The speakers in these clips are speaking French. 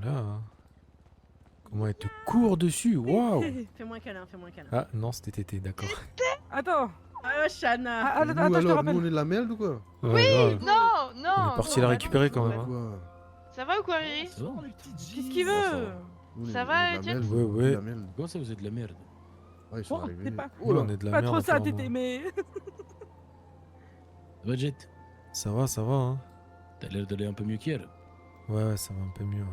Voilà. Hein. Comment elle te court dessus, waouh. Fais-moi un câlin, fais-moi un câlin. Ah non, c'était Tété, d'accord. Attends. Oh, Shana. Ah, Nous, attends, je te alors, rappelle. nous, on est de la merde ou quoi? Ouais, grave. Non, On non. est parti non, la bah récupérer non, quand bah même. Hein. Quoi? Ça va ou quoi, Riri? Ça va? Qu'est-ce qu'il Ça veut? va. Nous, Ça on est va, de la Étienne? merde, Ouais, on est de ouais. la merde. Comment ça, vous êtes de la merde? Ouais, ils sont Oh, arrivés. c'est pas- Oh là. On est de la Pas merde. trop ça, apparemment. Tété, mais. Ça va, Jet? Ça va, hein. T'as l'air d'aller un peu mieux qu'hier. Ouais, ça va un peu mieux. Ouais.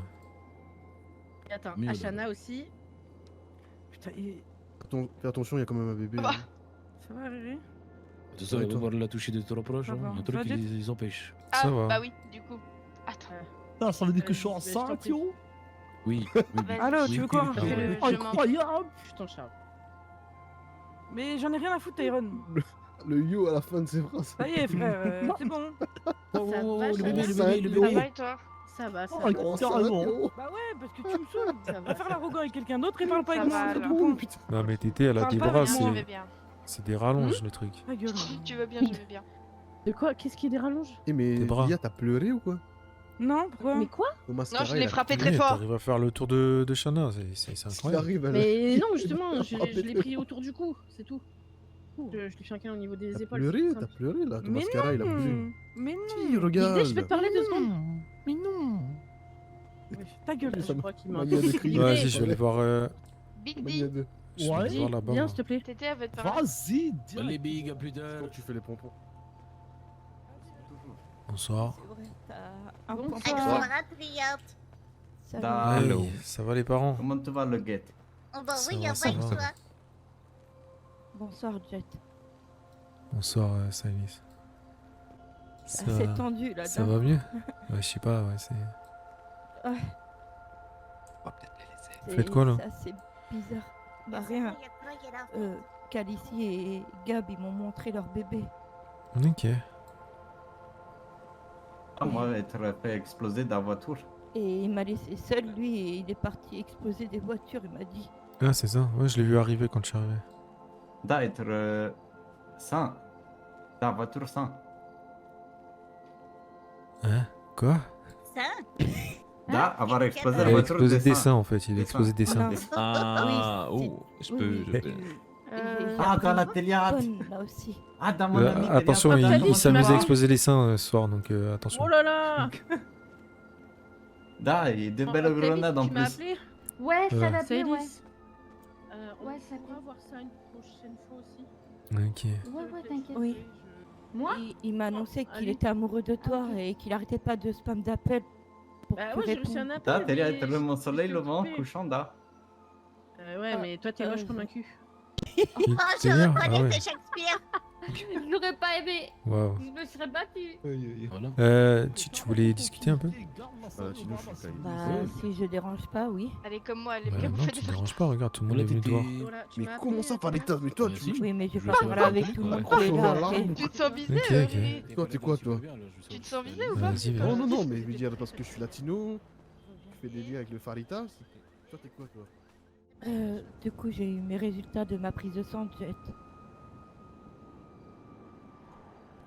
Et attends, Mieux, Ashana aussi. Putain, Fais attention, il y a quand même un bébé. Bah. hein. ça va, Riri? Attention, Ouais, on va toi. voir la toucher de trop proche. Ça Hein. va. Un Ça truc va, qui Jet? les empêche. Ah, Ça va. bah oui, du coup. Attends. Putain, ça veut dire que je suis Vas-y, je t'en enceinte, prie. yo. Oui, oui, oui. Vas-y. Allô, Oui, tu veux oui, quoi? oui, Parce que oui. je m'en- Incroyable. Putain, Charles. Mais j'en ai rien à foutre, Tyron. Le yo à la fin de ses phrases. Ça y est, frère, c'est bon. Oh, Ça oh, va, le ça bébé, va. le bébé, le Ça bébé. va et toi? Ça va, ça Oh, va. gros, carrément. Bah ouais, parce que tu me saoules. Ça va. Va faire l'arrogant avec quelqu'un d'autre et parle pas Ça avec va, moi. c'est alors. tout, point. putain. Non, mais Tété, elle a Parle des pas bras, avec moi, Je vais c'est bien. c'est des rallonges le truc. Ta gueule. Tu veux bien, je vais bien. De quoi? Qu'est-ce qui est des rallonges? Eh, mais Tes bras. Lia, t'as pleuré ou quoi? Non, pourquoi? Mais quoi? Au mascara, Non, je l'ai il a frappé pleuré. très fort. T'arrives à faire le tour de Shana, c'est Il incroyable. arrive, elle. Mais non, justement, je l'ai pris autour du cou, c'est tout. Je lui fais un câlin au niveau des T'as épaules. pleuré, c'est t'as simple. pleuré là. Ton Mais mascara, il a bougé. non. Mais Si, non. Disney, regarde. je peux te parler 2 secondes. Mais non. Ouais, ta gueule. Je crois qu'il m'a un Mania peu de crier. Ouais, crié. vas-y, je vais aller voir. Big Mania D. de- Je vais Ouais. aller voir là-bas. Viens, moi. s'il te plaît. Tété, elle veut te parler. Vas-y, Allez, direct. big, à plus tard. Quand tu fais les pompons. Bonsoir. C'est vrai, t'as un Bonsoir. point Bonsoir. Ça Da- va. Allô. Hey, ça va les parents? Comment tu vas, le guette? Oh bah Ça oui, va, ça va. Bonsoir, Jet. Bonsoir, Salis. C'est assez tendu là. Ça va mieux? Ouais, je sais pas, ouais, c'est. Ouais. On va peut-être les laisser. Vous faites quoi, là? C'est assez bizarre. Bah rien. Calici et Gab, ils m'ont montré leur bébé. Ok. Ah, moi, être fait exploser dans la voiture. Et il m'a laissé seul, lui, et il est parti exploser des voitures, il m'a dit. Ah, c'est ça. Ouais, je l'ai vu arriver quand je suis arrivé. D'être sain. Dans la voiture sain. Hein? Quoi? Avoir explosé la Il a voiture explosé des des seins en fait, il a Des explosé des seins. Non. Ah, Oui, oh, je oui, peux, oui, je oui. peux. Et j'ai Ah, dans la appris téléade. bonne, là aussi. Ah, dans mon ami. Attention, Téléade. il Comment tu s'amuse vas à exploser les seins ce soir, donc attention. Oh là là. Da, et de belles David, grenades en tu m'as plus. appelé? Ouais, ça Ouais. va C'est bien, ouais. Elise. On Ouais, ça pourra va. voir ça une prochaine fois aussi. Ok. Ouais, ouais, t'inquiète. Oui. Moi Il m'a annoncé qu'il allez. était amoureux de toi et qu'il arrêtait pas de spam d'appels pour Bah te ouais, j'ai reçu répondre. un appel. Da, t'es là, mais t'es mon soleil j'étais levant, occupée. couchant, da. Ouais, mais toi t'es moche comme un cul. C'est bien? Ah ouais. Shakespeare. J'aurais pas aimé. Waouh. Je me serais battue. Voilà. Tu voulais discuter un peu? Sinon, je suis Bah, si je dérange pas, oui. Elle est comme moi, elle est Bah bien non, bouffée tu des te déranges pas, regarde, tout le monde Voilà, est venu te voir. Voilà, tu Mais m'as comment appelé, ça par t'as l'état? Mais toi, Merci. tu. Oui, mais je vais Je pas sais parler pas. avec tout le monde Ouais. qui est là. Oh, après. Tu te sens visé, Ok, ok. Riri? Toi, t'es quoi, toi? Tu te sens visé ou pas? Vas-y, Non, vas-y. non, non, mais je veux dire, parce que je suis latino, je fais des liens avec le Farita. Toi, t'es quoi, toi? Du coup, j'ai eu mes résultats de ma prise de sang, Jet.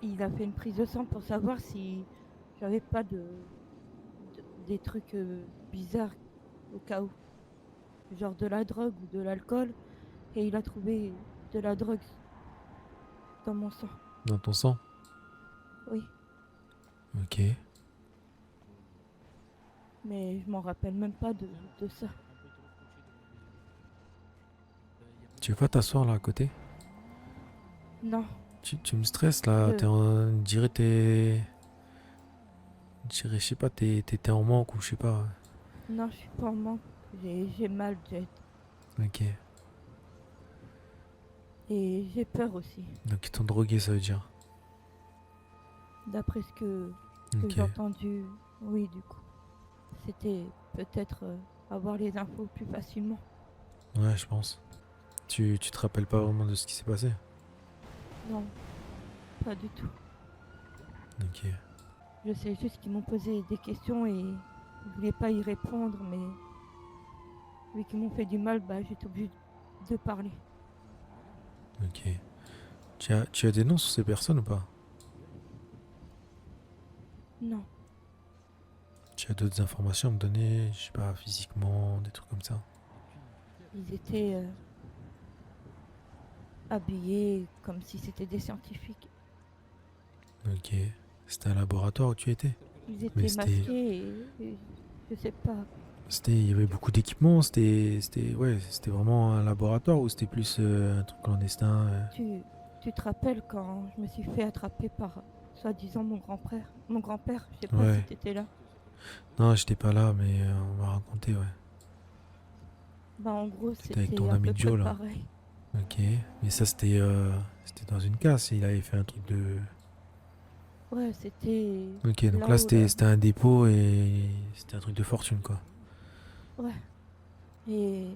Il a fait une prise de sang pour savoir si j'avais pas des trucs bizarres au cas où. Genre de la drogue ou de l'alcool. Et il a trouvé de la drogue dans mon sang. Dans ton sang? Oui. Ok. Mais je m'en rappelle même pas de ça. Tu veux pas t'asseoir là à côté? Non. Tu me stresses là, t'es en. Je dirais je sais pas, t'es en manque ou je sais pas. Non, je suis pas en manque. J'ai mal, Jet. Ok. Et j'ai peur aussi. Donc ils t'ont drogué, ça veut dire. D'après ce que Ok. j'ai entendu, oui, du coup. C'était peut-être avoir les infos plus facilement. Ouais, je pense. Tu te rappelles pas vraiment de ce qui s'est passé? Non, pas du tout. Ok. Je sais juste qu'ils m'ont posé des questions et je voulais pas y répondre, mais vu qu'ils m'ont fait du mal, bah j'étais obligée de parler. Ok. Tu as des noms sur ces personnes ou pas? Non, Tu as d'autres informations à me donner, je sais pas, physiquement, des trucs comme ça. Ils étaient habillés comme si c'était des scientifiques. Ok. C'était un laboratoire où tu étais? Ils étaient Mais c'était- masqués et je sais pas. Il y avait beaucoup d'équipements, ouais, c'était vraiment un laboratoire ou c'était plus un truc clandestin Tu te rappelles quand je me suis fait attraper par soi-disant mon grand-père? Mon grand-père, je sais pas Ouais. si t'étais là. Non, j'étais pas là, mais on m'a raconté, ouais. Bah en gros T'étais c'était avec ton à ami peu Joe, près là. pareil. Ok. Mais ça, c'était dans une casse, il avait fait un truc de... Ouais, c'était... Ok, donc là là, où c'était un dépôt et c'était un truc de fortune, quoi. Ouais. Et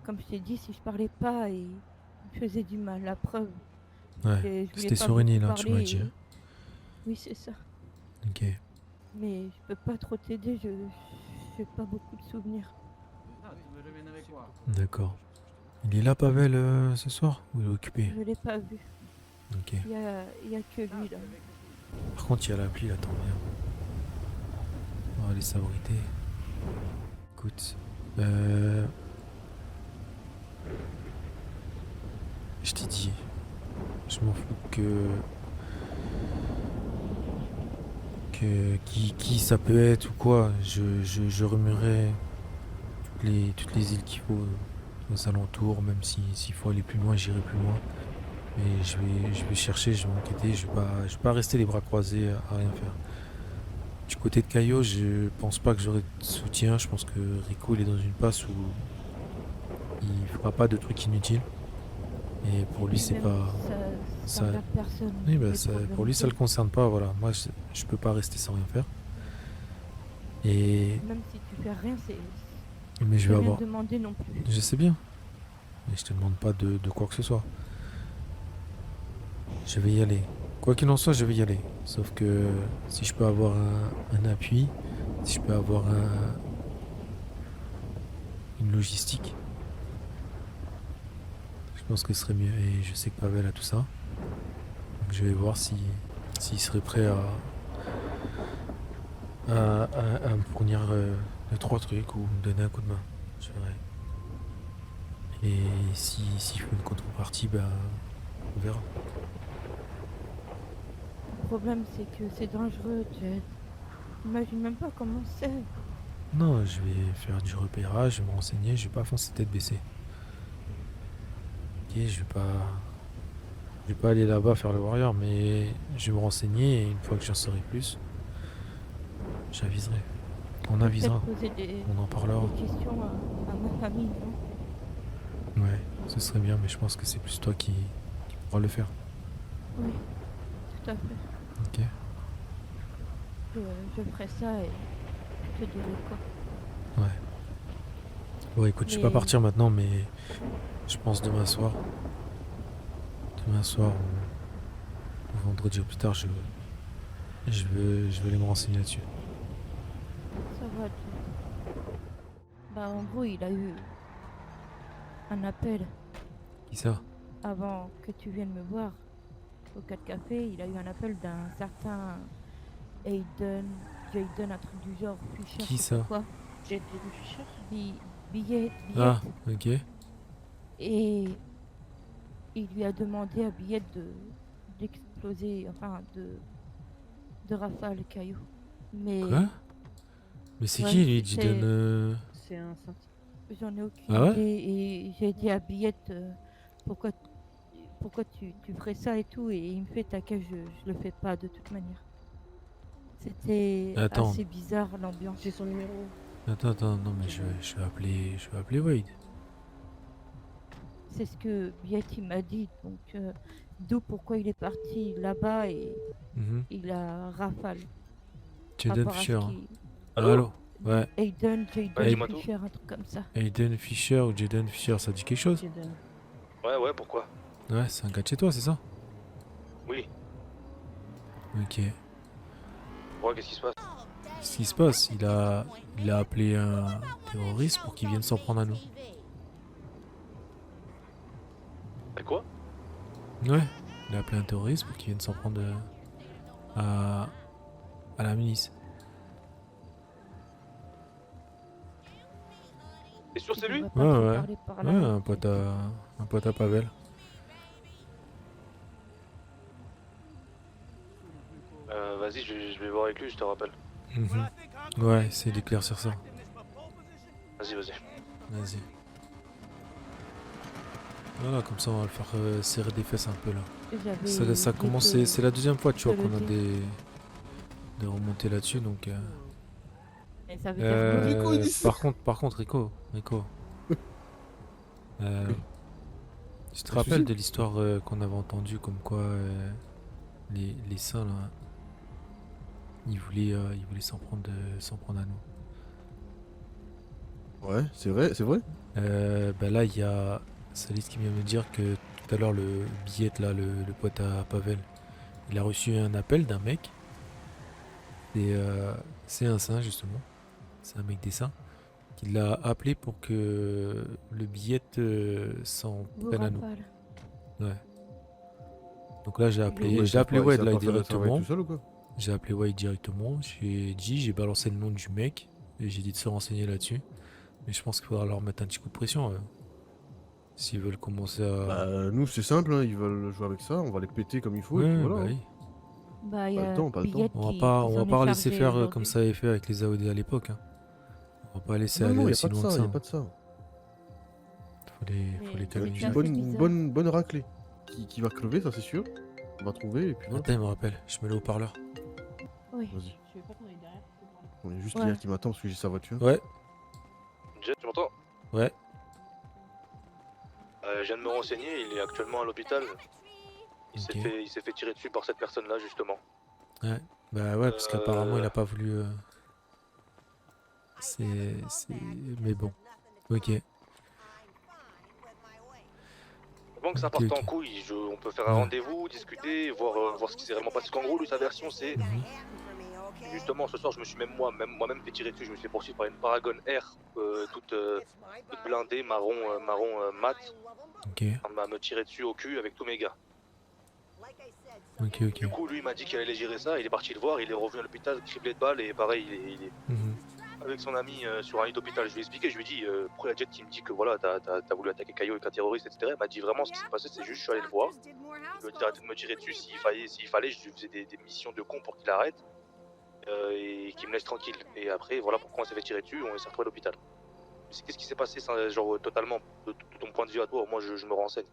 comme je t'ai dit, si je parlais pas, il me faisait du mal. La preuve. Ouais. je voulais C'était pas sur une beaucoup île, hein, tu m'as parler dit. et- hein. Oui, c'est ça. Ok. Mais je peux pas trop t'aider, j'ai pas beaucoup de souvenirs. D'accord. Il est là, Pavel, ce soir? Ou il est occupé? Je l'ai pas vu. Ok. Il y a que lui là. Par contre, il y a l'appli, là, tant bien. On va aller s'abriter. Écoute. Je t'ai dit. Je m'en fous qui ça peut être ou quoi. Je remuerai toutes les îles qu'il faut aux alentours, même s'il faut aller plus loin, j'irai plus loin. Mais je vais chercher, je vais enquêter, je vais pas rester les bras croisés à rien faire. Du côté de Caillot, je pense pas que j'aurai de soutien. Je pense que Rico il est dans une passe où il fera pas de trucs inutiles. Et pour lui c'est Même pas. ça regarde personne. Oui, bah, les pour lui ça le problèmes concerne pas, voilà. Moi je peux pas rester sans rien faire. Et. que- Même si tu fais rien, c'est... Mais je peux vais rien avoir. demander non plus. Je sais bien. Mais je te demande pas de quoi que ce soit. Je vais y aller. Quoi qu'il en soit, je vais y aller. Sauf que si je peux avoir un appui, si je peux avoir une logistique, je pense que ce serait mieux. Et je sais que Pavel a tout ça. Donc je vais voir s'il serait prêt à me fournir 2-3 trucs ou me donner un coup de main. Je verrai. Et s'il faut une contrepartie, bah, on verra. Le problème, c'est que c'est dangereux, Jet. J'imagine même pas comment c'est. Non, je vais faire du repérage, je vais me renseigner, je vais pas foncer tête baissée. Ok, je vais pas aller là-bas faire le warrior, mais je vais me renseigner et une fois que j'en saurai plus, j'aviserai. On avisera, Peut-être poser des on en parlera. questions à ma famille, non? Ouais, ce serait bien, mais je pense que c'est plus toi qui pourras le faire. Oui, tout à fait. Ok. Je ferai ça et je te dirai quoi. Ouais. Bon, écoute, je vais pas Mais- partir maintenant, mais je pense demain soir. Demain soir ou vendredi ou plus tard, je vais aller me renseigner là-dessus. Ça va, Jet. Bah, en gros, il a eu un appel Qui ça? avant que tu viennes me voir au 4 café. Il a eu un appel d'un certain Jaden, un truc du genre, Fischer. Qui je sais pas ça? quoi. J'ai des Fischer. Billette. Ah, ok. Et il lui a demandé à Billette d'exploser, enfin de rafale caillou. Mais Quoi? Mais c'est Ouais, qui lui? c'est- Jaden C'est un scientifique. j'en ai aucune Ah ouais? idée. Et j'ai dit à Billette pourquoi tu ferais ça et tout. Et il me fait t'inquiète, je le fais pas de toute manière. C'était Attends. assez bizarre l'ambiance. J'ai son numéro. Attends, non mais je vais appeler Wade. C'est ce que Billette il m'a dit. Donc d'où pourquoi il est parti là-bas et Mhm. il a rafale. Jaden rapport à ce Fisher. qui- Allô? Ouais. Jaden dis-moi tout. Fischer, un truc comme ça. Aiden Fisher ou Jaden Fisher, ça dit quelque chose? Jaden. Ouais, pourquoi? Ouais, c'est un gars de chez toi, c'est ça? Oui. Ok. Pourquoi, qu'est-ce qui se passe? Ce qui se passe, il a appelé un terroriste pour qu'il vienne s'en prendre à nous. C'est quoi? Ouais, il a appelé un terroriste pour qu'il vienne s'en prendre à la milice. T'es sûr Tu c'est lui? devrais pas Ouais, trop ouais. parler par Ouais, là. un pote à Pavel. Vas-y, je vais voir avec lui, je te rappelle. Mhm. Ouais, essaye d'éclaircir ça. Vas-y, vas-y. Vas-y. Voilà, comme ça on va le faire serrer des fesses un peu là. Ça J'avais commence, oublié c'est la deuxième fois tu vois te le qu'on a dire. des remontées là-dessus donc. Et ça veut dire Rico, il dit ça. Par contre Rico. Euh, tu te Un rappelles suicide de l'histoire qu'on avait entendue comme quoi les saints là, ils voulaient s'en prendre à nous. Ouais, c'est vrai, c'est vrai. Bah là il y a Salis qui vient me dire que tout à l'heure le billet là, le pote à Pavel, il a reçu un appel d'un mec. Et c'est un saint justement. C'est un mec des saints qui l'a appelé pour que le billet s'en vous prenne à nous. rafale. Ouais. Donc là j'ai appelé Ouais, Wade ça là va pas faire le travail directement. tout seul ou quoi? J'ai appelé Wade directement. J'ai balancé le nom du mec et j'ai dit de se renseigner là-dessus. Mais je pense qu'il faudra leur mettre un petit coup de pression s'ils veulent commencer à. Bah, nous c'est simple, hein, ils veulent jouer avec ça, on va les péter comme il faut. et Ouais, puis voilà. bah hein. oui. Bah, il y Pas le a temps, pas le temps. Billette On va qui pas s'en est laisser chargé faire comme aujourd'hui. ça avait fait avec les AOD à l'époque. Hein. On va pas laisser Non, aller non, y a aussi pas de loin que ça, ça. y a pas de ça. Faut les Mais calmer. c'est Une fait bonne, bizarre. bonne raclée. Qui va crever, ça c'est sûr. On va trouver et puis voilà. Attends, il me rappelle. Je mets le haut-parleur. Oui. Vas-y. Je savais pas qu'on est derrière. On est juste Ouais. Léa qui m'attend parce que j'ai sa voiture. Ouais, Jet, tu m'entends? ouais. Je viens de me renseigner, il est actuellement à l'hôpital. Il Ok. s'est fait tirer dessus par cette personne-là, justement. Bah ouais, parce qu'apparemment il a pas voulu. Mais bon. Ok. Avant que ça Ok, parte ok. en couille, on peut faire un Ouais. rendez-vous, discuter, voir ce qui s'est réellement passé. Parce qu'en gros, lui, sa version, c'est Mhm. justement ce soir, je me suis moi-même fait tirer dessus. Je me suis fait poursuivre par une Paragon R, toute blindée, marron mat. Ok. On m'a me tiré dessus au cul avec tous mes gars. Ok, ok. Du coup, lui, il m'a dit qu'il allait gérer ça. Il est parti le voir. Il est revenu à l'hôpital, criblé de balles. Et pareil, il est Mhm. avec son ami sur un lit d'hôpital. Je lui ai expliqué. Je lui ai dit, pourquoi la Jet qui me dit que voilà, t'as voulu attaquer Caillot et qu'un terroriste, etc. Il m'a dit vraiment ce qui s'est passé, c'est juste, je suis allé le voir. Je lui ai dit d'arrêter de me tirer dessus. S'il fallait, je lui faisais des missions de con pour qu'il arrête. Et qu'il me laisse tranquille. Et après, voilà pourquoi on s'est fait tirer dessus. On s'est retrouvé à l'hôpital. Qu'est-ce qui s'est passé, ça, genre totalement, de ton point de vue à toi? Moi, je me renseigne.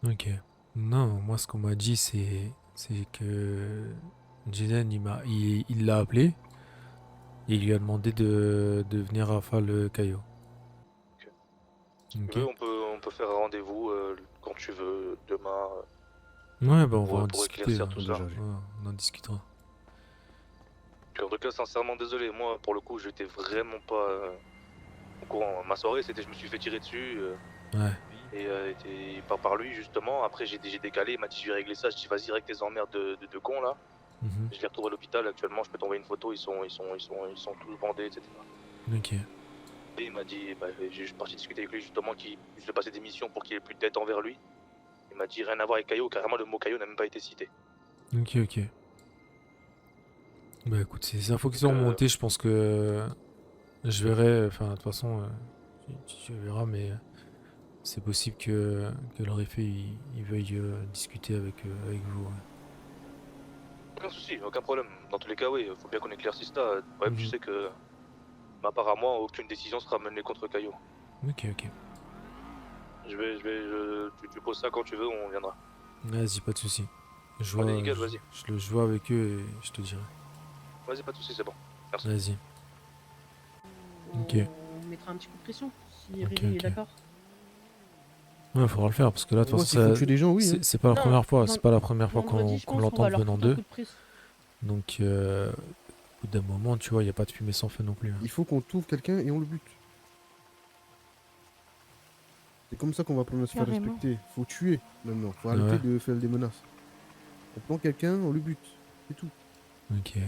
Ok. Non, moi ce qu'on m'a dit c'est que Jaden il l'a appelé et il lui a demandé de venir à faire le caillot. Ok. Ok. Tu veux, on peut faire un rendez-vous quand tu veux, demain. Ouais, bah on va pour en discuter. éclaircir Hein. tout ça. Ouais, on en discutera. En tout cas, sincèrement, désolé. Moi, pour le coup, j'étais vraiment pas au courant. Ma soirée, c'était je me suis fait tirer dessus. Ouais. Et par lui, justement. Après, j'ai décalé. Il m'a dit, je vais régler ça. Je dis, vas-y, règle tes emmerdes de con, là. Mhm. Je les retrouve à l'hôpital actuellement. Je peux t'envoyer une photo. Ils sont tous bandés, etc. Ok. Et il m'a dit, bah, j'ai juste parti discuter avec lui, justement, qu'il puisse passer des missions pour qu'il ait plus de dette envers lui. Il m'a dit, rien à voir avec Caillot. Carrément, le mot Caillot n'a même pas été cité. Ok, ok. Bah écoute, ces infos qui sont remontées, je pense que je verrai, enfin de toute façon, tu verras, mais c'est possible que le réfé il veuille discuter avec vous. Ouais. Aucun souci, aucun problème. Dans tous les cas, oui, faut bien qu'on éclaircisse ça. Ouais, tu Mhm. sais que, à part à moi, aucune décision sera menée contre Caillot. Ok, ok. Tu poses ça quand tu veux, on viendra. Vas-y, pas de souci. Je Allez, vois, nickel, vas-y. je vois avec eux et je te dirai. Vas-y, pas de soucis, c'est bon. Merci. Vas-y. Ok. On mettra un petit coup de pression si Ok, Riri est ok. d'accord. Ouais, faudra le faire parce que là, de toute Moi, façon, s'il faut tuer des gens, oui. hein. c'est pas la Non, première fois, c'est vend- pas la première fois Vendredi, je qu'on pense l'entend va leur venant foutre un d'eux. coup de pression. Donc, au bout d'un moment, tu vois, il y a pas de fumée sans feu non plus. Hein. Il faut qu'on trouve quelqu'un et on le bute. C'est comme ça qu'on va apprendre à se faire Carrément. respecter. Faut tuer maintenant. Faut Ouais. arrêter de faire des menaces. On prend quelqu'un, on le bute. C'est tout. Ok. Tu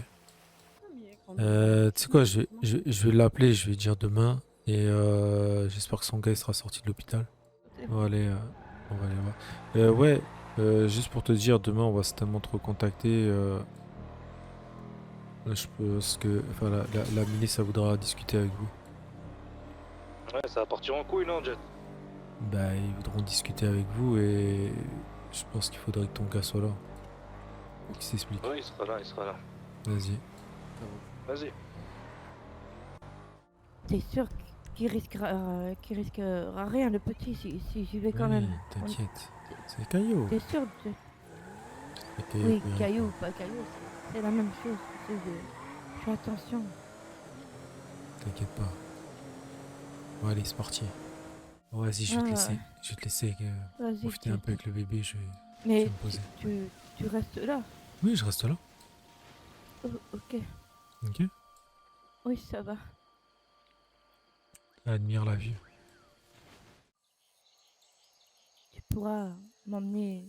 sais quoi, je vais l'appeler, je vais dire demain. Et j'espère que son gars il sera sorti de l'hôpital. On va aller voir. Ouais, juste pour te dire, demain on va certainement te recontacter. Là, je pense que enfin, la milice ça voudra discuter avec vous. Ouais, ça va partir en couille, non, Jet? Bah, ils voudront discuter avec vous et je pense qu'il faudrait que ton gars soit là. Pour qu'il s'explique. Oui, il sera là, il sera là. Vas-y. Vas-y. T'es sûr qu'il risquera rien, le petit, si j'y vais quand Oui, même. t'inquiète. C'est Caillou. T'es sûr C'est Caillou Oui, qui vient. caillou ou pas caillou, c'est la même chose. Fais attention. T'inquiète pas. Bon, allez, c'est parti. Bon, vas-y, je vais te Ah, laisser. Je vais te laisser Vas-y, profiter un peu avec le bébé. Je vais Mais me poser. tu restes là. Oui, je reste là. Oh, ok. Ok. Oui, ça va. Admire la vue. Tu pourras m'emmener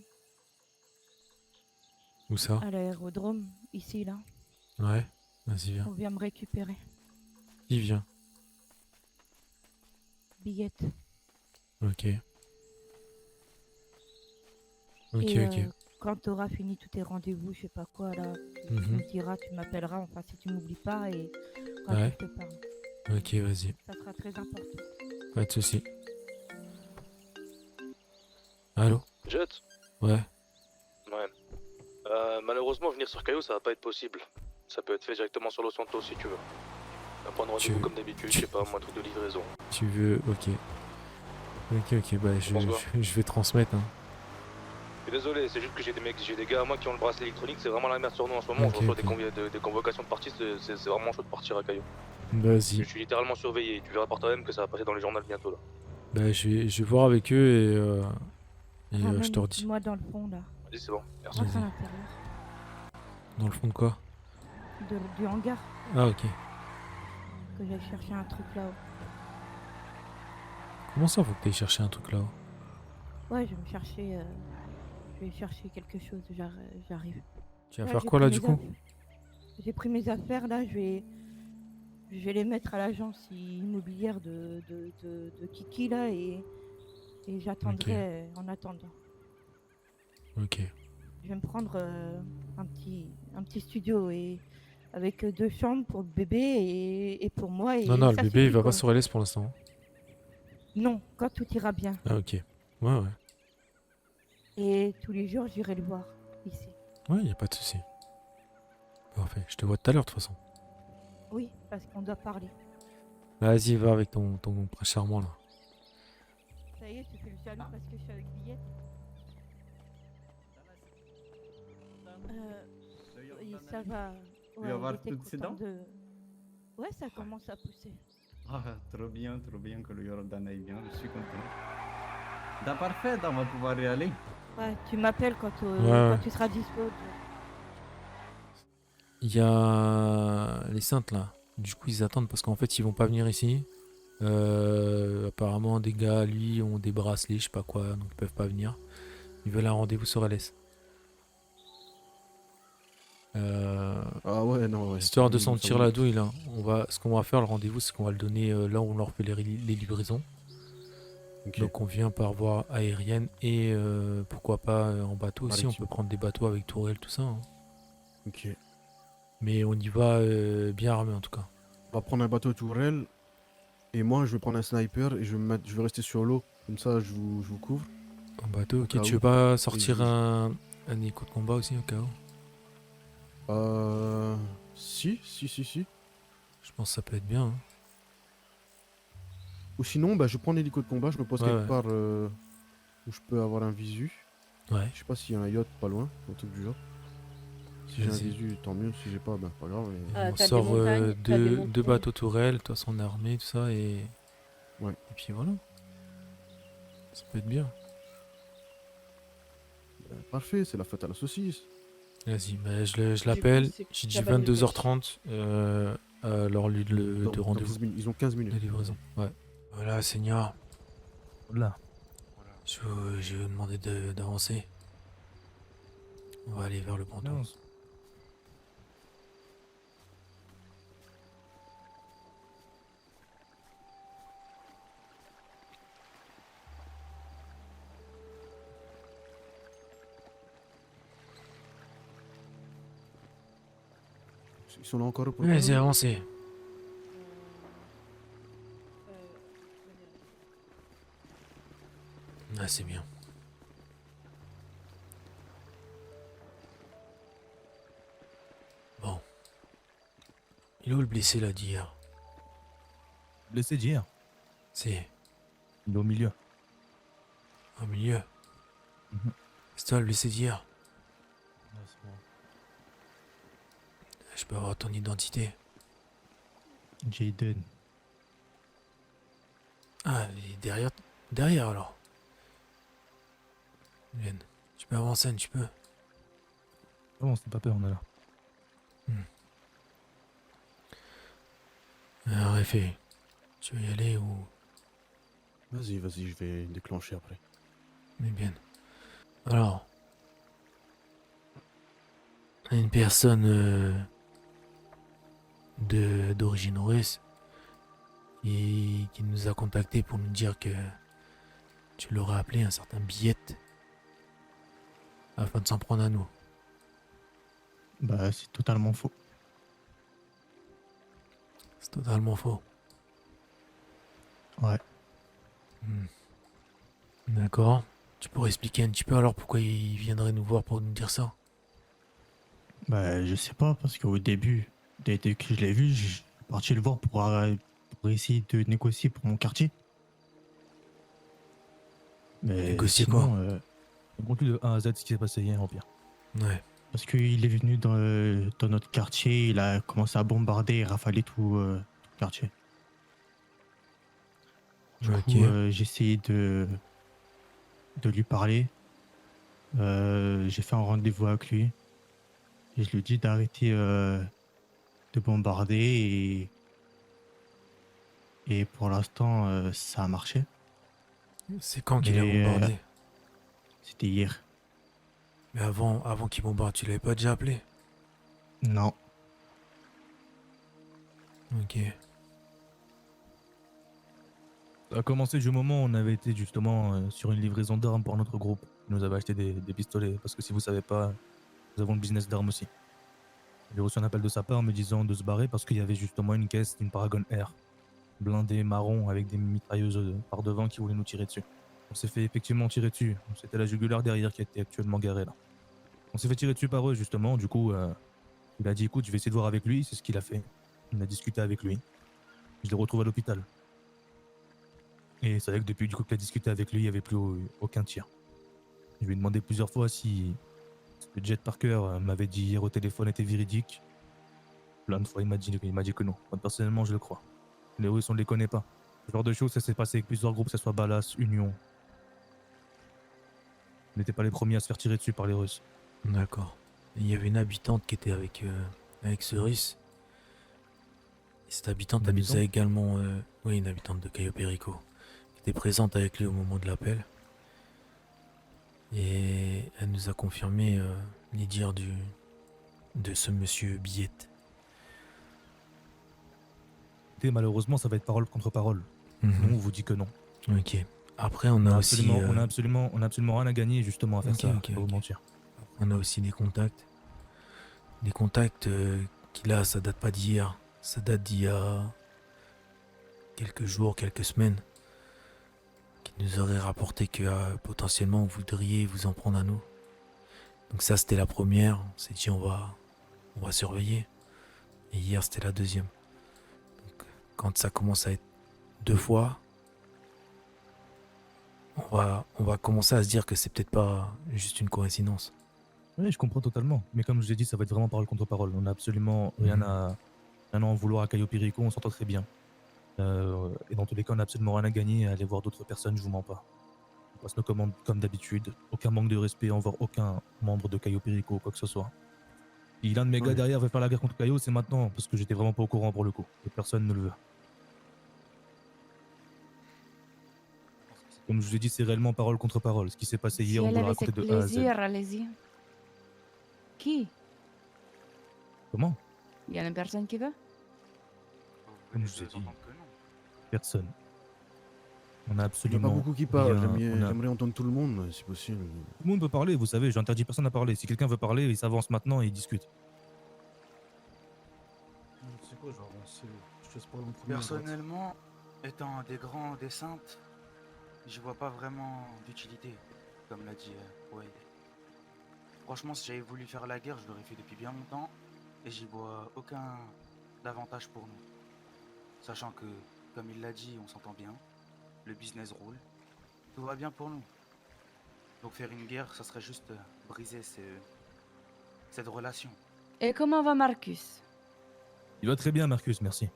Où ça? à l'aérodrome, ici, là. Ouais. Vas-y, viens. On vient me récupérer. Il vient. Billette. Ok. Ok, Et ok. quand tu auras fini tous tes rendez-vous, je sais pas quoi, là, tu Mhm. me diras, tu m'appelleras, enfin, si tu m'oublies pas, et quand Ouais. je te parle. Ok, vas-y. Ça sera très important. Pas de soucis. Allô? Jet? Ouais. Ouais. Malheureusement, venir sur Caillou, ça va pas être possible. Ça peut être fait directement sur Los Santos si tu veux. On va prendre rendez-vous comme d'habitude, je sais pas, moi, un truc de livraison. Tu veux... Ok. Ok, ok. Bah, pense quoi je vais transmettre. Hein. Je suis désolé, c'est juste que j'ai des gars à moi qui ont le bracelet électronique, c'est vraiment la merde sur nous en ce moment. Ok, Je reçois ok. des convocations de parties, c'est vraiment chaud de partir à Caillou. Vas-y. Je suis littéralement surveillé, tu verras par toi-même que ça va passer dans les journaux bientôt là. Bah, je vais voir avec eux et je te redis. Moi dans le fond, là. Vas-y, c'est bon, merci. Rentre à Vas-y. l'intérieur. Dans le fond de quoi? Du hangar, Ah, ok. que j'aille chercher un truc là-haut. Comment ça, faut que t'ailles chercher un truc là-haut? Ouais, je vais me chercher... je vais chercher quelque chose, j'arrive. Tu vas Là, faire j'ai quoi pris là mes du coup? J'ai pris mes affaires, là, je vais les mettre à l'agence immobilière de Kiki, là, et j'attendrai en attendant. Ok. Je vais me prendre un petit studio et avec 2 chambres pour le bébé et pour moi. Et Non, non, le ça bébé il suffit, va quoi. pas sur LS pour l'instant. Non, quand tout ira bien. Ah, ok. Ouais, ouais. Et tous les jours, j'irai le voir ici. Ouais, y a pas de souci. Parfait. Je te vois tout à l'heure de toute façon. Oui, parce qu'on doit parler. Vas-y, va avec ton prince charmant là. Ça y est, tu fais le jaloux parce que je suis avec Billette. Oui, ça va. Tu vas avoir il était toutes ses content dents? Ouais, ça commence à pousser. Ah, trop bien que le Jordan aille bien, je suis content. Bah parfait, on va pouvoir y aller. Ouais, tu m'appelles quand Ouais. tu seras dispo. Il y a les Saintes là. Du coup, ils attendent parce qu'en fait, ils vont pas venir ici. Apparemment, des gars, lui, ont des bracelets, je sais pas quoi, donc ils peuvent pas venir. Ils veulent un rendez-vous sur LS. Ah ouais, non, ouais. Histoire de Ça sentir me- la douille là. Ce qu'on va faire, le rendez-vous, c'est qu'on va le donner là où on leur fait les livraisons. Ok. Donc on vient par voie aérienne et pourquoi pas en bateau aussi. On Maritime. peut prendre des bateaux avec tourelle, tout ça. Hein. Ok. Mais on y va bien armé en tout cas. On va prendre un bateau tourelle. Et moi, je vais prendre un sniper et je vais rester sur l'eau. Comme ça, je vous couvre. En bateau, ok. cas Tu où. veux pas sortir Oui. un écho de combat aussi au cas où? Si. Je pense que ça peut être bien. Hein. Ou sinon, bah, je prends l'hélico de combat, je me pose Ouais, quelque ouais. part où je peux avoir un visu. Ouais. Je sais pas s'il y a un yacht pas loin, un truc du genre. Si j'ai un Vas-y. visu, tant mieux. Si j'ai pas, ben pas grave. mais- On t'as des sort montagnes, t'as des deux montagnes. bateaux tourelles, de toute façon on est armé, tout ça et. Ouais. Et puis voilà. Ça peut être bien. Parfait, c'est la fête à la saucisse. Vas-y, bah, je l'appelle. c'est que J'ai dit t'as pas de 22h30 à leur lieu Dans- de dans rendez-vous. 15 minutes. Ils ont 15 minutes. De livraison. Ouais. Voilà, Seigneur. Là. Je vais vous demander d'avancer. On va aller vers le ponton. Non. Ils sont là encore pour Vas-y, avancez. Ah, c'est bien. Bon. Il est où le blessé là d'hier? Blessé d'hier. C'est Il est au milieu. au milieu. Mhm. C'est toi le blessé d'hier? Ouais, c'est bon. Je peux avoir ton identité? Jaden. Ah, il est derrière. Derrière alors. Viens. Tu peux avancer, tu peux. Bon, c'est pas peur, on est là. Alors, Effet, tu veux y aller ou... Vas-y, vas-y, je vais déclencher après. Mais bien. Alors... Une personne d'origine russe qui nous a contacté pour nous dire que tu l'aurais appelé un certain Billette afin de s'en prendre à nous. Bah, c'est totalement faux. C'est totalement faux. Ouais. D'accord. Tu pourrais expliquer un petit peu alors pourquoi il viendrait nous voir pour nous dire ça? Bah, je sais pas, parce qu'au début, dès que je l'ai vu, je suis parti le voir pour essayer de négocier pour mon quartier. Mais Négocier sinon, quoi? raconte-lui de A à Z ce qui s'est passé hier, au pire. Ouais. Parce qu'il est venu dans notre quartier, il a commencé à bombarder et rafaler tout le quartier. Du Ok. coup, j'ai essayé de lui parler. J'ai fait un rendez-vous avec lui. Et je lui ai dit d'arrêter de bombarder et pour l'instant, ça a marché. C'est quand qu'il a Mais bombardé? c'était hier. Mais avant qu'il bombarde, tu l'avais pas déjà appelé? Non. Ok. Ça a commencé du moment où on avait été justement sur une livraison d'armes pour notre groupe. Ils nous avaient acheté des pistolets. Parce que si vous savez pas, nous avons le business d'armes aussi. J'ai reçu un appel de sa part me disant de se barrer parce qu'il y avait justement une caisse d'une Paragon R. Blindée marron avec des mitrailleuses par devant qui voulaient nous tirer dessus. On s'est fait effectivement tirer dessus. C'était la jugulaire derrière qui était actuellement garée là. On s'est fait tirer dessus par eux justement. Du coup, il a dit écoute, je vais essayer de voir avec lui. C'est ce qu'il a fait. On a discuté avec lui. Je le retrouve à l'hôpital. Et c'est vrai que depuis du coup qu'il a discuté avec lui, il n'y avait plus aucun tir. Je lui ai demandé plusieurs fois si ce que Jet Parker m'avait dit hier au téléphone était véridique. Plein de fois, il m'a dit que non. Moi, personnellement, je le crois. Les Russes, on ne les connaît pas. Ce genre de choses, ça s'est passé avec plusieurs groupes, que ce soit Ballas, Union. On n'était pas les premiers à se faire tirer dessus par les Russes. D'accord. Il y avait une habitante qui était avec ce russe. Et cette habitante, elle nous a également... oui, une habitante de Cayo Perico. Qui était présente avec lui au moment de l'appel. Et elle nous a confirmé les dires de ce monsieur Billette. Et malheureusement, ça va être parole contre parole. Nous, on vous dit que non. Ok. Après, on a aussi... on a absolument rien à gagner justement à faire ça, ok, pas vous mentir. On a aussi des contacts. Des contacts qu'il a, ça date pas d'hier. Ça date d'il y a quelques jours, quelques semaines. Qui nous aurait rapporté que potentiellement vous voudriez vous en prendre à nous. Donc ça, c'était la première. On s'est dit on va surveiller. Et hier, c'était la deuxième. Donc, quand ça commence à être 2 fois, on va commencer à se dire que c'est peut-être pas juste une coïncidence. Oui, je comprends totalement. Mais comme je l'ai dit, ça va être vraiment parole contre parole. On n'a absolument rien à en vouloir à Cayo Perico, on s'entend très bien. Et dans tous les cas, on n'a absolument rien à gagner à aller voir d'autres personnes, je vous mens pas. On passe nos commandes comme d'habitude. Aucun manque de respect envers aucun membre de Cayo Perico ou quoi que ce soit. Si l'un de mes gars derrière veut faire la guerre contre Cayo, c'est maintenant, parce que j'étais vraiment pas au courant pour le coup. Et personne ne le veut. Comme je vous ai dit, c'est réellement parole contre parole. Ce qui s'est passé hier, on vous l'a raconté de A à Z. Allez-y. Qui? Comment? Il y a une personne qui veut? Comme je vous ai dit, personne. On a Il n'y a absolument. pas beaucoup qui parlent, rien. j'aimerais entendre tout le monde si possible. Tout le monde peut parler, vous savez, j'interdis personne à parler. Si quelqu'un veut parler, il s'avance maintenant et il discute. C'est quoi, genre, je te laisse parler en premier. Personnellement, étant un des grands des saintes, j'y vois pas vraiment d'utilité, comme l'a dit Wade. Franchement, si j'avais voulu faire la guerre, je l'aurais fait depuis bien longtemps, et j'y vois aucun avantage pour nous. Sachant que, comme il l'a dit, on s'entend bien, le business roule, tout va bien pour nous. Donc faire une guerre, ça serait juste briser cette relation. Et comment va Marcus? Il va très bien, Marcus, merci.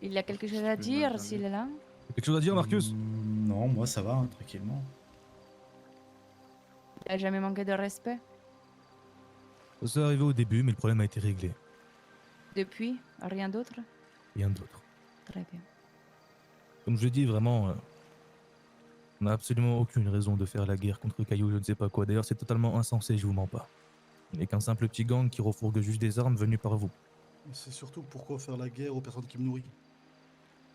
Il a quelque chose à Je peux dire m'attendre. s'il est là? Quelque chose à dire, Marcus? Non, moi ça va, hein, tranquillement. Il a jamais manqué de respect? Ça s'est arrivé au début, mais le problème a été réglé. Depuis? Rien d'autre? Rien d'autre. Très bien. Comme je l'ai dit, vraiment, on n'a absolument aucune raison de faire la guerre contre Caillou, je ne sais pas quoi. D'ailleurs, c'est totalement insensé, je vous mens pas. Il n'est qu'un simple petit gang qui refourgue juste des armes venues par vous. C'est surtout pourquoi faire la guerre aux personnes qui me nourrissent.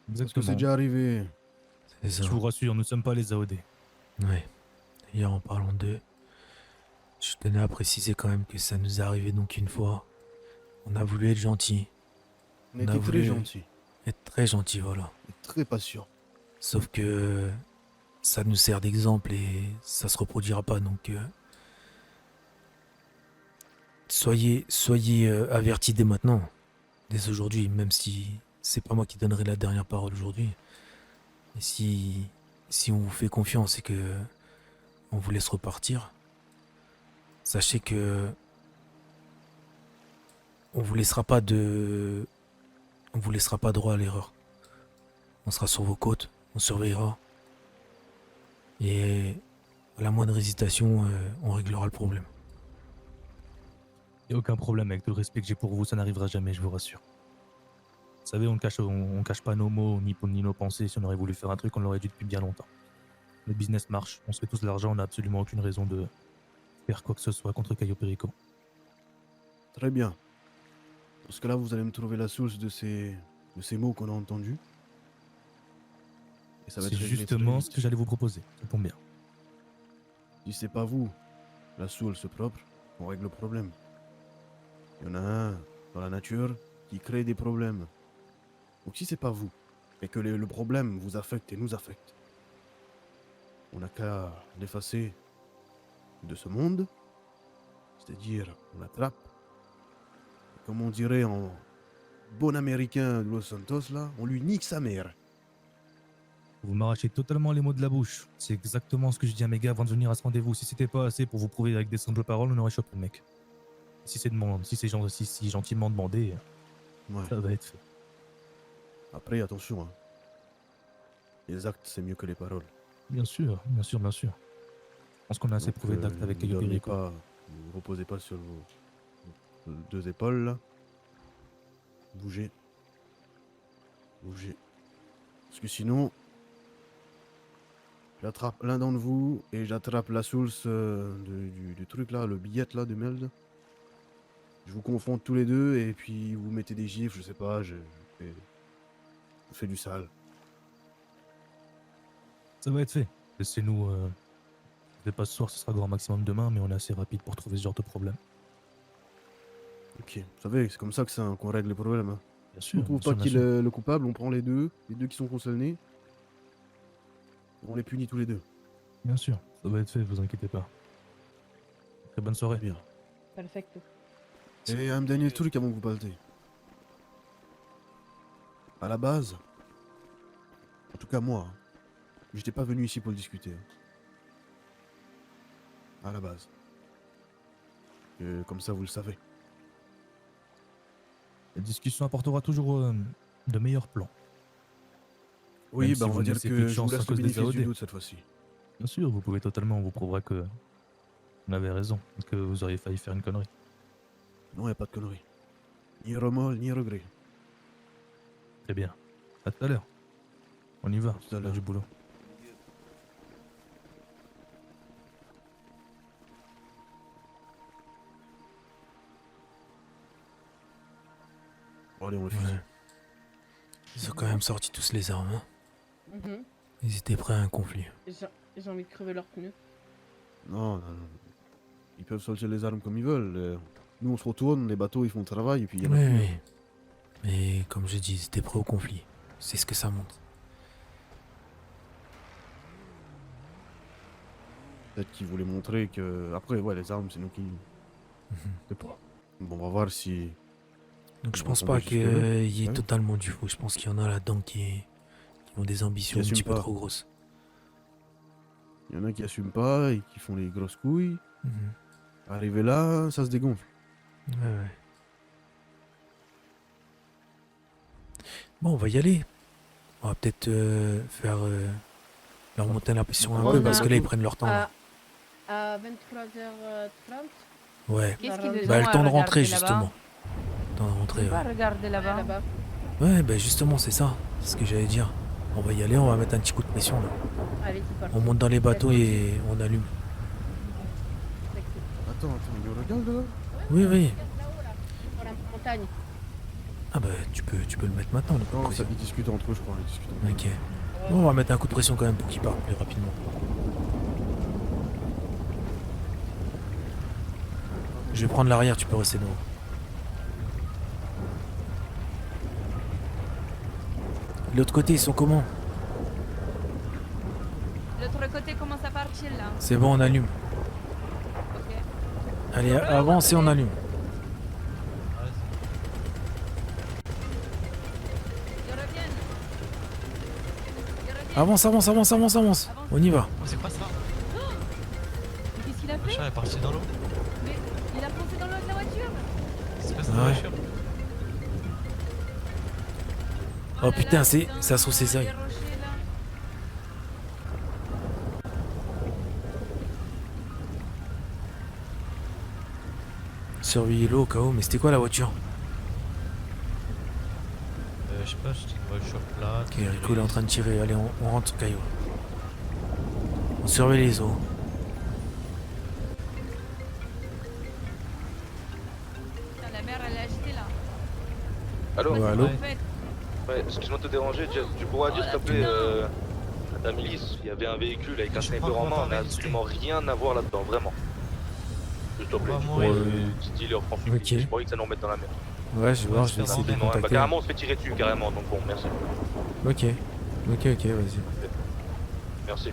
Parce que Exactement. c'est déjà arrivé. C'est ça. Je vous rassure, nous ne sommes pas les AOD. Ouais. D'ailleurs, en parlant d'eux, je tenais à préciser quand même que ça nous est arrivé donc une fois. On a voulu être gentil. On On a était très voulu gentils. être très gentil, voilà. Et très patients. Sauf que ça nous sert d'exemple et ça se reproduira pas. Donc, soyez avertis dès maintenant, dès aujourd'hui, même si c'est pas moi qui donnerai la dernière parole aujourd'hui. Et si on vous fait confiance et que on vous laisse repartir, sachez que on vous laissera pas droit à l'erreur. On sera sur vos côtes, on surveillera. Et à la moindre hésitation, on réglera le problème. Il n'y a aucun problème avec le respect que j'ai pour vous, ça n'arrivera jamais, je vous rassure. Vous savez, on cache pas nos mots ni nos pensées. Si on aurait voulu faire un truc, on l'aurait dit depuis bien longtemps. Le business marche, on se fait tous de l'argent, on n'a absolument aucune raison de faire quoi que ce soit contre Cayo Perico. Très bien. Parce que là, vous allez me trouver la source de ces mots qu'on a entendus. Et ça va C'est être réglé très justement vite. ce que j'allais vous proposer, ça tombe bien. Si c'est pas vous, la source propre, on règle le problème. Il y en a un dans la nature qui crée des problèmes. Donc si c'est pas vous, et que le problème vous affecte et nous affecte, on n'a qu'à l'effacer de ce monde, c'est-à-dire on l'attrape, et comme on dirait en bon américain de Los Santos là, on lui nique sa mère. Vous m'arrachez totalement les mots de la bouche. C'est exactement ce que je dis à mes gars avant de venir à ce rendez-vous. Si c'était pas assez pour vous prouver avec des simples paroles, on aurait chopé le mec. Si c'est si gentiment demandé, Ouais. ça va être fait. Après attention, hein. Les actes c'est mieux que les paroles. Bien sûr, bien sûr, bien sûr. Je pense qu'on a assez Donc, prouvé d'actes avec ne Cayo dormez Perico. pas, ne vous reposez pas sur vos deux épaules là. Bougez. Bougez. Parce que sinon, j'attrape l'un d'entre vous et j'attrape la source du truc là, le billet là de Meld. Je vous confonds tous les deux et puis vous mettez des gifs, je sais pas, je fais du sale. Ça va être fait. Laissez-nous. Peut-être pas ce soir, ce sera grand maximum demain, mais on est assez rapide pour trouver ce genre de problème. Ok, vous savez, c'est comme ça que qu'on règle les problèmes. Hein. Bien Si on sûr. trouve bien pas sûr, qui bien est sûr. le coupable, on prend les deux qui sont concernés. On les punit tous les deux. Bien sûr, ça va être fait, vous inquiétez pas. Très bonne soirée. Bien. Perfecto. Et un dernier truc avant que vous partez. À la base, en tout cas moi, hein, j'étais pas venu ici pour le discuter. Hein. À la base. Comme ça, vous le savez. La discussion apportera toujours de meilleurs plans. Oui, Même si bah on vous va dire laissez que peu de je vous chance à laisse le cause des bénéfice du AOD. doute cette fois-ci. Bien sûr, vous pouvez totalement, on vous prouvera que on avait raison, que vous auriez failli faire une connerie. Non, y a pas de conneries. Ni remords, ni regrets. Très bien. À tout à l'heure. On y va, tout à on a l'heure. du boulot. Bon, allez, on le fait. Ouais. Ils ont quand même sorti tous les armes. Hein. Mhm. Ils étaient prêts à un conflit. J'ai envie de crever leurs pneus. Non, non, non. Ils peuvent sortir les armes comme ils veulent. Nous, on se retourne, les bateaux, ils font le travail, et puis il y en a Oui, plus. oui. Mais comme j'ai dit, ils étaient prêts au conflit. C'est ce que ça montre. Peut-être qu'il voulait montrer que... Après, ouais, les armes, c'est nous qui... Je sais pas. Bon, on va voir si... Donc je on pense va pas tomber jusque-là. qu'il y ait Ouais. totalement du faux. Je pense qu'il y en a là-dedans qui ont des ambitions un assument petit peu pas. trop grosses. Il y en a qui assument pas et qui font les grosses couilles. Mhm. Arrivé là, ça se dégonfle. Ouais. Bon, on va y aller. On va peut-être faire leur monter la pression un On peu a- parce que là ils prennent leur temps. Là. À 23h30. Ouais. Qu'est-ce qu'ils Bah, ont le à temps de regarder rentrer là-bas? justement. Le temps de rentrer. On va Ouais, regarder là-bas. Là-bas. ouais bah justement c'est ça. C'est ce que j'allais dire. On va y aller, on va mettre un petit coup de pression là. Allez, c'est parti. On monte dans les bateaux et on allume. Attends, il regarde là. Oui, oui. Là-haut, là. Sur la montagne. Ah bah tu peux le mettre maintenant le coup de Non, ça, pression. ils discutent entre eux, je crois. Ils discutent entre eux. Ok. Bon, on va mettre un coup de pression quand même pour qu'il parte plus rapidement. Je vais prendre l'arrière, tu peux rester devant. L'autre côté, ils sont comment? L'autre côté commence à partir là. C'est bon, on allume. Ok. Allez, avance et on allume. Ils reviennent. Avance, avance, avance, avance, avance. On y va. Oh, c'est quoi ça? Mais qu'est-ce qu'il a Le fait? chat est parti dans l'eau. Mais il a foncé dans l'eau de la voiture. C'est pas Ouais. voiture. Oh putain, ça se trouve c'est ça. Les rochers là. Surveiller l'eau au cas où, mais c'était quoi la voiture? Je sais pas, c'était une voiture plate. Ok, Rico il est en train de tirer. Allez, on rentre sur Caillou. On surveille les eaux. Putain, la mer elle est agitée là. Allô Ouais, allô? En fait, Ouais, excuse-moi de te déranger, Jess. Tu pourras dire s'il te plaît à ta milice, il y avait un véhicule avec un Je sniper crois en qu'on main, va on n'a pas résister. absolument rien à voir là-dedans, vraiment. S'il te plaît, Bah, tu moi, pourrais oui. dealer franchement. Ok. J'ai pas envie que ça nous remette dans la merde. Ouais, je vais voir, je vais c'est essayer de les Non, bah, contacter. carrément, on se fait tirer dessus, carrément, donc bon, merci. Ok, ok, vas-y. Merci.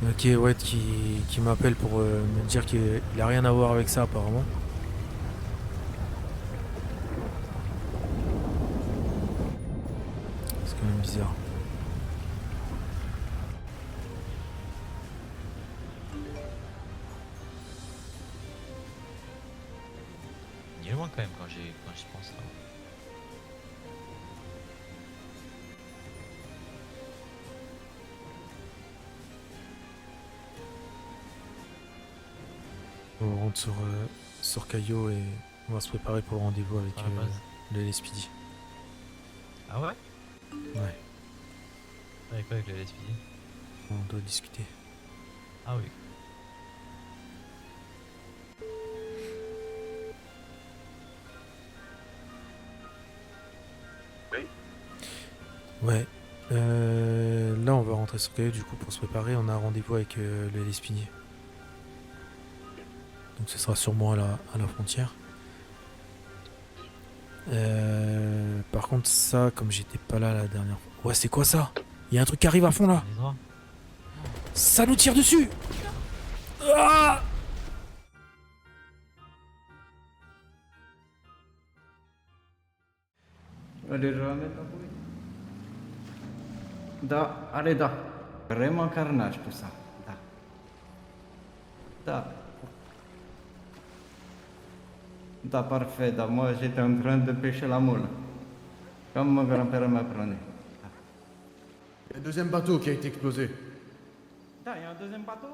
Ok, ouais, qui m'appelle pour me dire qu'il a rien à voir avec ça apparemment. C'est quand même bizarre. Il est loin quand même quand j'y pense là. On rentre sur Caillou et on va se préparer pour le rendez-vous avec À la base. le LSPD. Ah ouais? Ouais, Avec quoi avec le LSPD? on doit discuter. Ah oui. Ouais. Là, on va rentrer sur Caillou du coup pour se préparer. On a un rendez-vous avec le LSPD. Donc ce sera sûrement à la frontière. Par contre, ça, comme j'étais pas là la dernière fois. Ouais, c'est quoi ça? Il y a un truc qui arrive à fond là. Les draps. Ça nous tire dessus. Ah! Allez, ramène la bouille. Da, allez, da. Vraiment carnage tout ça. Da. Da. Da, parfait. Da, moi j'étais en train de pêcher la moule. Comme mon grand-père m'apprenait. Il y a un deuxième bateau qui a été explosé. Da, il y a un deuxième bateau.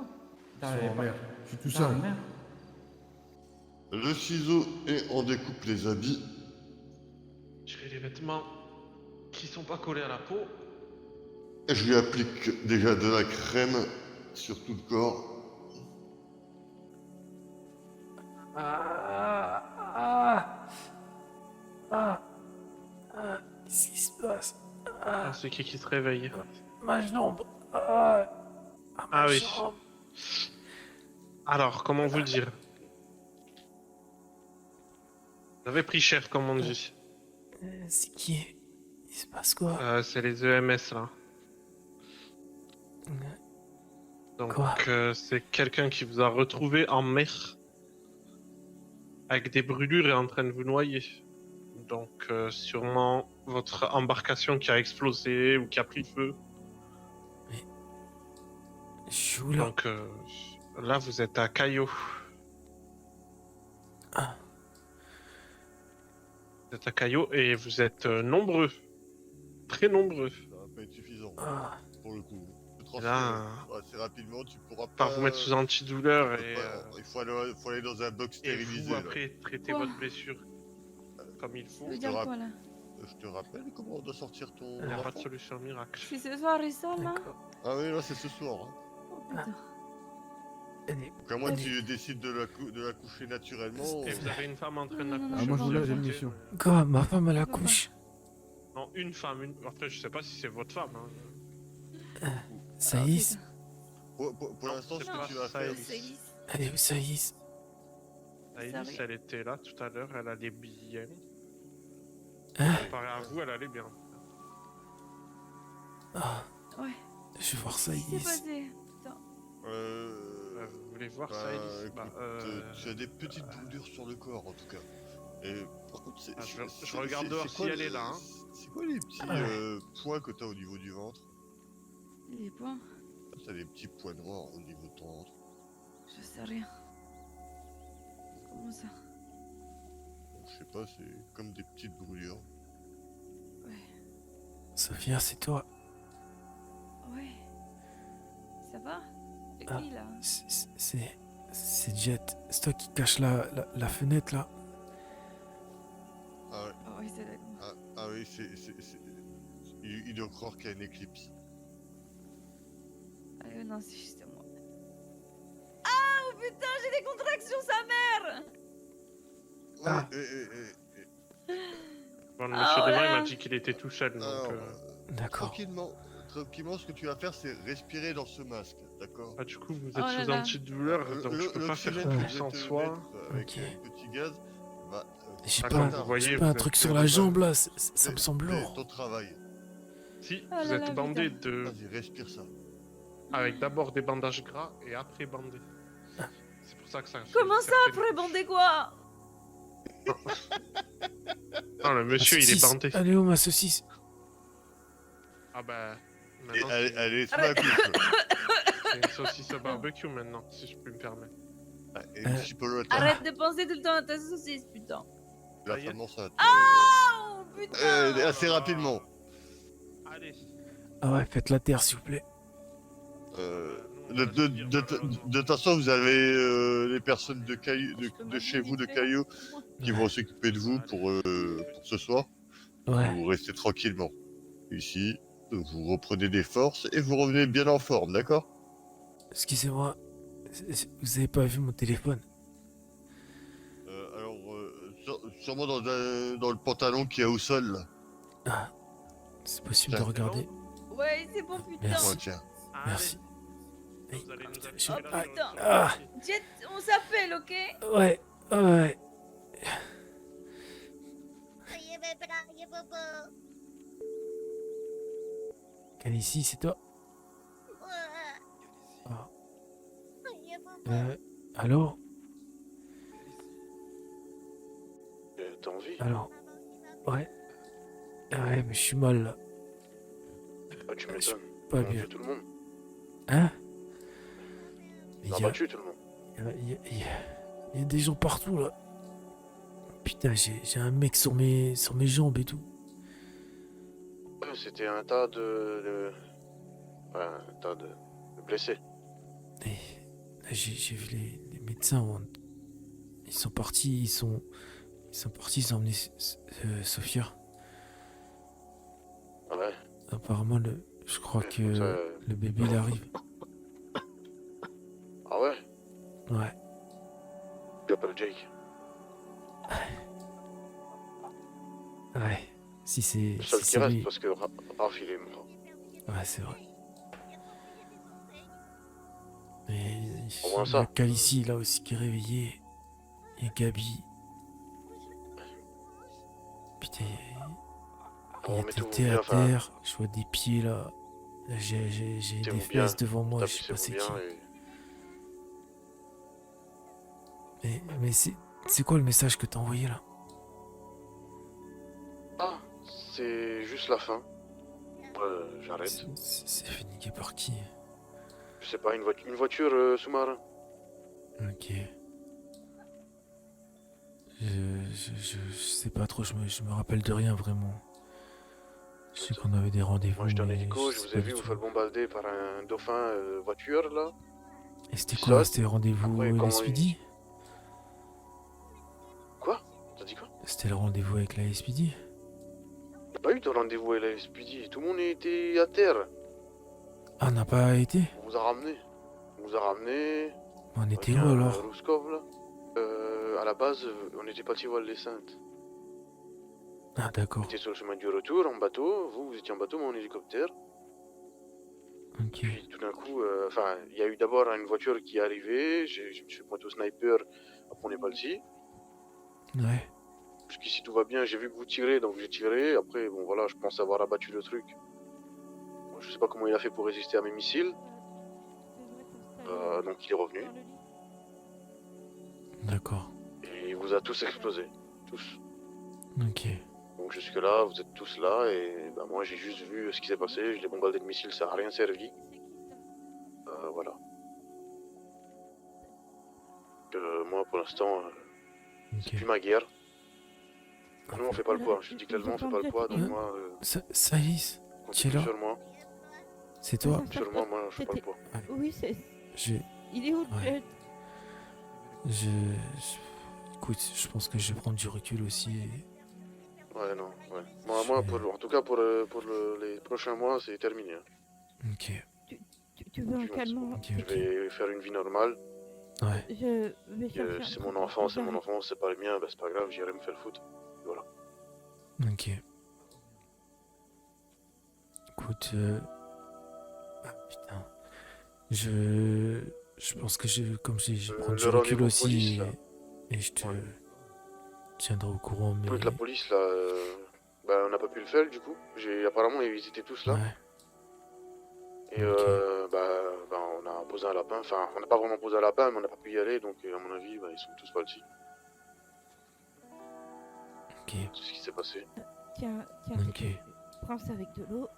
Da, Ils sont et en bah- mer. Je suis tout Da, seul. merde. Le ciseau et on découpe les habits. Je fais les vêtements qui sont pas collés à la peau. Et je lui applique déjà de la crème sur tout le corps. Qu'est-ce qui se passe? Ah, c'est qui se réveille. Ma jambe. Ah oui. Alors, comment vous le dire? Vous avez pris cher, comme on dit. C'est qui? Il se passe quoi? C'est les EMS là. Donc, Quoi c'est quelqu'un qui vous a retrouvé en mer. Avec des brûlures et en train de vous noyer. Donc, sûrement votre embarcation qui a explosé ou qui a pris feu. Je suis où là? Donc, là, vous êtes à Caillot. Ah. Vous êtes à Caillot et vous êtes nombreux. Très nombreux. Ça va pas être suffisant. Ah. Pour le coup. Le transfert, Là, assez rapidement, tu pourras par pas. vous mettre sous antidouleur et, Il faut aller dans un box et stérilisé. vous, là. après, traiter Quoi votre blessure comme il faut. Ça veut dire quoi là? Je te rappelle comment on doit sortir ton. Il n'y a pas de enfant solution miracle. C'est ce soir et ça là? Ah oui, là c'est ce soir. Hein. Oh putain. Donc à moins que tu décides de la coucher naturellement. Et vous avez une femme en train de la Non, non, coucher. Ah, moi je non, voulais non, j'ai non. une mission. Quoi? Ma femme elle accouche. Non, une femme. Après, je sais pas si c'est votre femme. Hein. Saïs? Pour l'instant, ce c'est que pas tu vas ça, faire. Elise. Elle est où Saïs? Aïlis, elle était là tout à l'heure, elle allait bien. Hein? Comparé à vous, elle allait bien. Ah. Ouais. Je vais voir Qu'est-ce qui s'est Saïs. passé? Putain. Vous voulez voir ça, Bah, Elise? écoute, tu as des petites brûlures sur le corps en tout cas. Et par contre, je regarde dehors si elle est là. Hein. C'est quoi les petits points que t'as au niveau du ventre? Les points? T'as des petits points noirs au niveau de ton ventre. Je sais rien. Comment ça? Je sais pas, c'est comme des petites brûlures. Ouais. Sophia, c'est toi. Ouais. Ça va? C'est Ah. qui là? C'est Jet. C'est toi qui cache la fenêtre là. Ah ouais. Ah ouais, c'est d'accord. Ah oui, il doit croire qu'il y a une éclipse. Ah non, c'est juste moi. Ah oh putain, j'ai des contractions, sa mère! Ah. Bon, le Ah, monsieur devant, il voilà. m'a dit qu'il était tout seul. Donc, Alors, D'accord. tranquillement, ce que tu vas faire, c'est respirer dans ce masque, d'accord? Ah, du coup, vous êtes Oh là sous là. antidouleur, donc je peux pas faire L'oxygène que plus je vais en te soi. mettre avec Ok. un petit gaz va. J'ai Ah, pas, comme vous voyez, j'ai pas un vous truc êtes sur bien la dedans. jambe là. Ça me semble C'est lourd. ton travail. Si, Ah vous là êtes là, bandé putain. de... Vas-y, respire ça. avec d'abord des bandages gras et après bandé. C'est pour ça que ça fait Comment une ça, certaine- après bander quoi? Non, le monsieur, Ma il est saucisse. bandé. Elle est où ma saucisse? Ah bah... Et Maintenant, allez, c'est laisse-moi couche. c'est une saucisse au barbecue maintenant, si je peux me permettre. Et le chipolata, Arrête de penser tout le temps à ta saucisse, putain. la femme ça. Ah oh, putain! Assez rapidement. Allez. Ah ouais, faites la terre s'il vous plaît. De toute façon, vous avez les personnes de chez vous, de Caillou, qui vont s'occuper de vous pour ce soir. Ouais. Vous restez tranquillement ici, vous reprenez des forces et vous revenez bien en forme, d'accord? Excusez-moi. Vous avez pas vu mon téléphone? Alors, sûrement dans le pantalon qui est au sol, là. Ah. C'est possible de Tiens. regarder. Ouais, c'est bon, putain. Merci. Oh, tiens. Merci. Vous allez nous Je- afficher là Oh, sur- putain. sur le Ah. papier. Jet, on s'appelle, ok? Ouais. Ouais. Calici, c'est toi? Ah. Allô? T'as envie? Alors. Ouais. Ouais, mais je suis mal là. Ah, tu Je suis m'étonnes. pas On bien. tue tout le monde. Hein? On a battu tout le monde. Il y a des gens partout là. Putain, j'ai un mec sur mes jambes et tout. C'était un tas de... Ouais, un tas de blessés. Et là, j'ai vu les médecins. Ils sont partis, ils sont partis, ils ont emmené Sophia. Ah ouais. Apparemment, je crois que ça, le bébé il arrive. Ah ouais? Ouais. Tu appelles Jake. Ouais. Si c'est. Le seul Si qui c'est reste lui. parce que Raph il est mort. Ouais, c'est vrai. Mais Au moins il y ça. a Calici là aussi qui est réveillé. Il y a Gabi. Putain, il y a Bon, mais tout Tété bien, à enfin, terre. Je vois des pieds là. J'ai une Mettez-vous bien, FPS devant moi, je sais pas établissez-vous c'est qui. bien et... Mais c'est quoi le message que t'as envoyé là? Ah, c'est juste la fin. J'arrête. C'est fait niquer par qui? Je sais pas, une voiture sous-marin. Ok. Je sais pas trop, je me rappelle de rien vraiment. Je sais qu'on avait des rendez-vous. Moi j'étais en mais hélico, je sais vous pas ai du vu vous tout. faire bombarder par un dauphin voiture là. Et c'était Qui quoi? saute. C'était rendez-vous Après, comment LSPD? Quoi? T'as dit quoi? C'était le rendez-vous avec la SPD? Il n'y a pas eu de rendez-vous à la SPD, tout le monde était à terre. Ah, on n'a pas été? On vous a ramené. On vous a ramené. On était avec où un alors? Rouskov là. À la base, on était parti voir les Saintes. Ah, On d'accord. était sur le chemin du retour en bateau. Vous étiez en bateau, moi en hélicoptère. Ok. Puis tout d'un coup, enfin, il y a eu d'abord une voiture qui est arrivée. Je me suis pointé au sniper. Après, on est parti. Ouais. Jusqu'ici tout va bien. J'ai vu que vous tirez, donc j'ai tiré. Après, bon voilà, je pense avoir abattu le truc. Bon, je sais pas comment il a fait pour résister à mes missiles. Donc il est revenu. D'accord. Et il vous a tous explosé. Tous. Ok. Donc jusque là, vous êtes tous là et bah, moi j'ai juste vu ce qui s'est passé, je l'ai bombardé de missiles, ça a rien servi. Voilà. Moi pour l'instant, c'est plus ma guerre. Nous on fait pas le poids, je dis clairement on fait pas le poids, donc moi... Saïs, tu es comptez là? sur moi. C'est toi? Comptez sur moi, moi je fais pas le poids. Oui, c'est. Je... Il est où Ouais. Jet Écoute, je pense que je vais prendre du recul aussi. Et... Ouais, non, ouais. Moi en tout cas pour les prochains mois, c'est terminé. Hein. Ok. Tu veux un calmant? Je vais faire une vie normale. Ouais. Je vais chercher. C'est mon enfant, c'est pas le mien, bah, c'est pas grave, j'irai me faire foutre. Voilà. Ok. Écoute, ah putain. Je pense que comme j'ai prendre du le recul rendez-vous aussi police, là. et je te tiendrai au courant, mais... Avec la police là, bah, on n'a pas pu le faire du coup. Apparemment ils étaient tous là. Ouais. Et bah, on a posé un lapin, enfin on n'a pas vraiment posé un lapin mais on n'a pas pu y aller donc à mon avis bah, ils sont tous partis. Ok. C'est ce qui s'est passé. Tiens, Ok. prends ça avec de l'eau.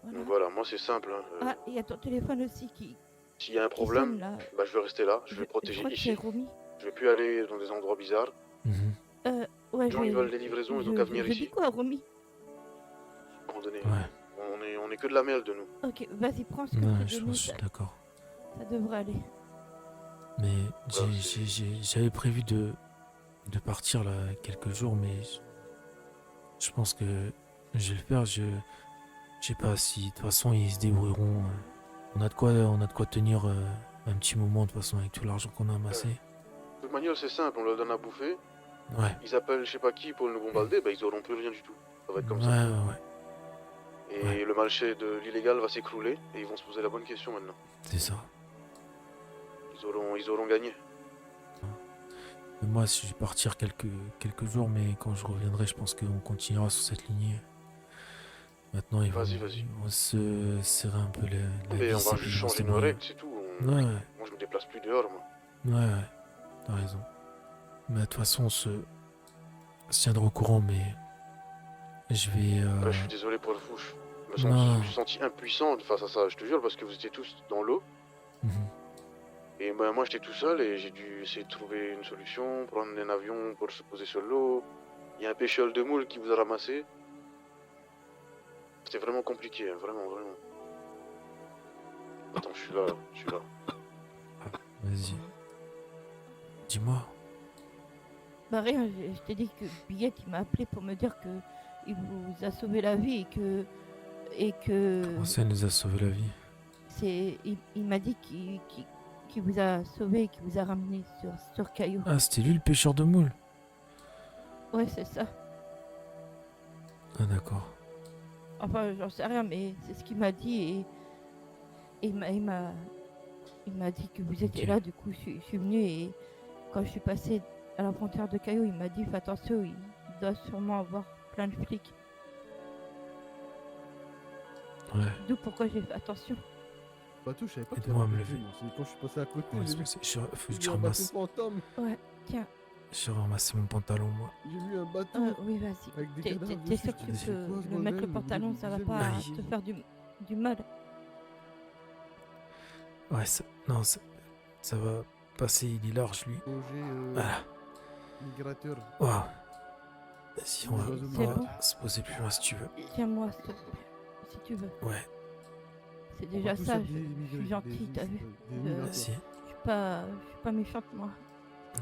Voilà. Donc voilà, moi c'est simple. Hein. Ah, il y a ton téléphone aussi qui. S'il y a un qui problème, sonne, là. bah, je vais rester là, je vais Je protéger crois que ici. c'est Romy. Je vais plus aller dans des endroits bizarres. Ouais, Les gens ils veulent des livraisons, ils ont qu'à venir je ici. dis quoi, Romy? À un moment donné, Ouais. on est que de la merde nous. Ok, vas-y, prends ce que Non, je je t'ai pense que donné. je suis d'accord. Ça devrait aller. Mais j'avais prévu de partir là quelques jours, mais je pense que je vais le faire. Je sais pas si de toute façon ils se débrouilleront. On a de quoi tenir un petit moment de toute façon avec tout l'argent qu'on a amassé. De toute manière c'est simple, on leur donne à bouffer. Ouais. Ils appellent je sais pas qui pour nous bombarder, bah ils auront plus rien du tout. Ça va être comme Ouais, ça. ouais. Et le marché de l'illégal va s'écrouler et ils vont se poser la bonne question maintenant. C'est ça. Ils auront gagné. Mais moi, je vais partir quelques jours, mais quand je reviendrai, je pense qu'on continuera sur cette lignée. Maintenant, ils vont se serrer un peu la Mais on vis va et puis juste ils vont se changer nos débrouiller. règles, c'est tout. Ouais, ouais. Moi je me déplace plus dehors moi. Ouais, t'as raison. Mais de toute façon, on se tiendra au courant, mais je vais... Ouais, je suis désolé pour le fou. Je Non. me suis senti impuissant face à ça, je te jure, parce que vous étiez tous dans l'eau. Mhm. Et bah, moi j'étais tout seul et j'ai dû essayer de trouver une solution, prendre un avion pour se poser sur l'eau. Il y a un pêcheur de moules qui vous a ramassé. C'était vraiment compliqué, hein, vraiment. Attends, je suis là. Vas-y. Dis-moi. Bah rien, je t'ai dit que Billette il m'a appelé pour me dire que il vous a sauvé la vie et que Comment ça nous a sauvé la vie? il m'a dit qu'il vous a sauvé et qu'il vous a ramené sur Caillou. Ah, c'était lui le pêcheur de moules? Ouais, c'est ça. Ah, d'accord. Enfin, j'en sais rien, mais c'est ce qu'il m'a dit et il m'a dit que vous étiez là. Du coup, je suis venu et quand je suis passé à la frontière de Caillou, il m'a dit fais attention, il doit sûrement avoir plein de flics. Ouais. D'où pourquoi j'ai fait attention. Bateau, je savais pas que Aide-moi à me t'avais un lever. bâton, c'est quand je suis passé à côté, Ouais, j'ai vu faut que j'ai je vu un ramasse. bâton fantôme. Ouais, tiens. Je vais ramasser mon pantalon, moi. J'ai vu un bateau Oui, vas-y. avec des T'es cadavres t'es dessus. sûr je que me tu disais, c'est quoi ce peux le mettre le bordel? pantalon, ça va pas Oui. te faire du mal. Ouais, non, ça va passer, il est large, lui. Danger Voilà. migrateur. Waouh. Si on Les oiseaux C'est va bon. se poser plus loin si tu veux. Tiens-moi, s'il te plaît, si tu veux. Ouais, C'est On déjà va tous ça, être je des suis immigrés, gentille, t'as vu. des Je migrateurs. vas-y. je suis pas méchante, moi.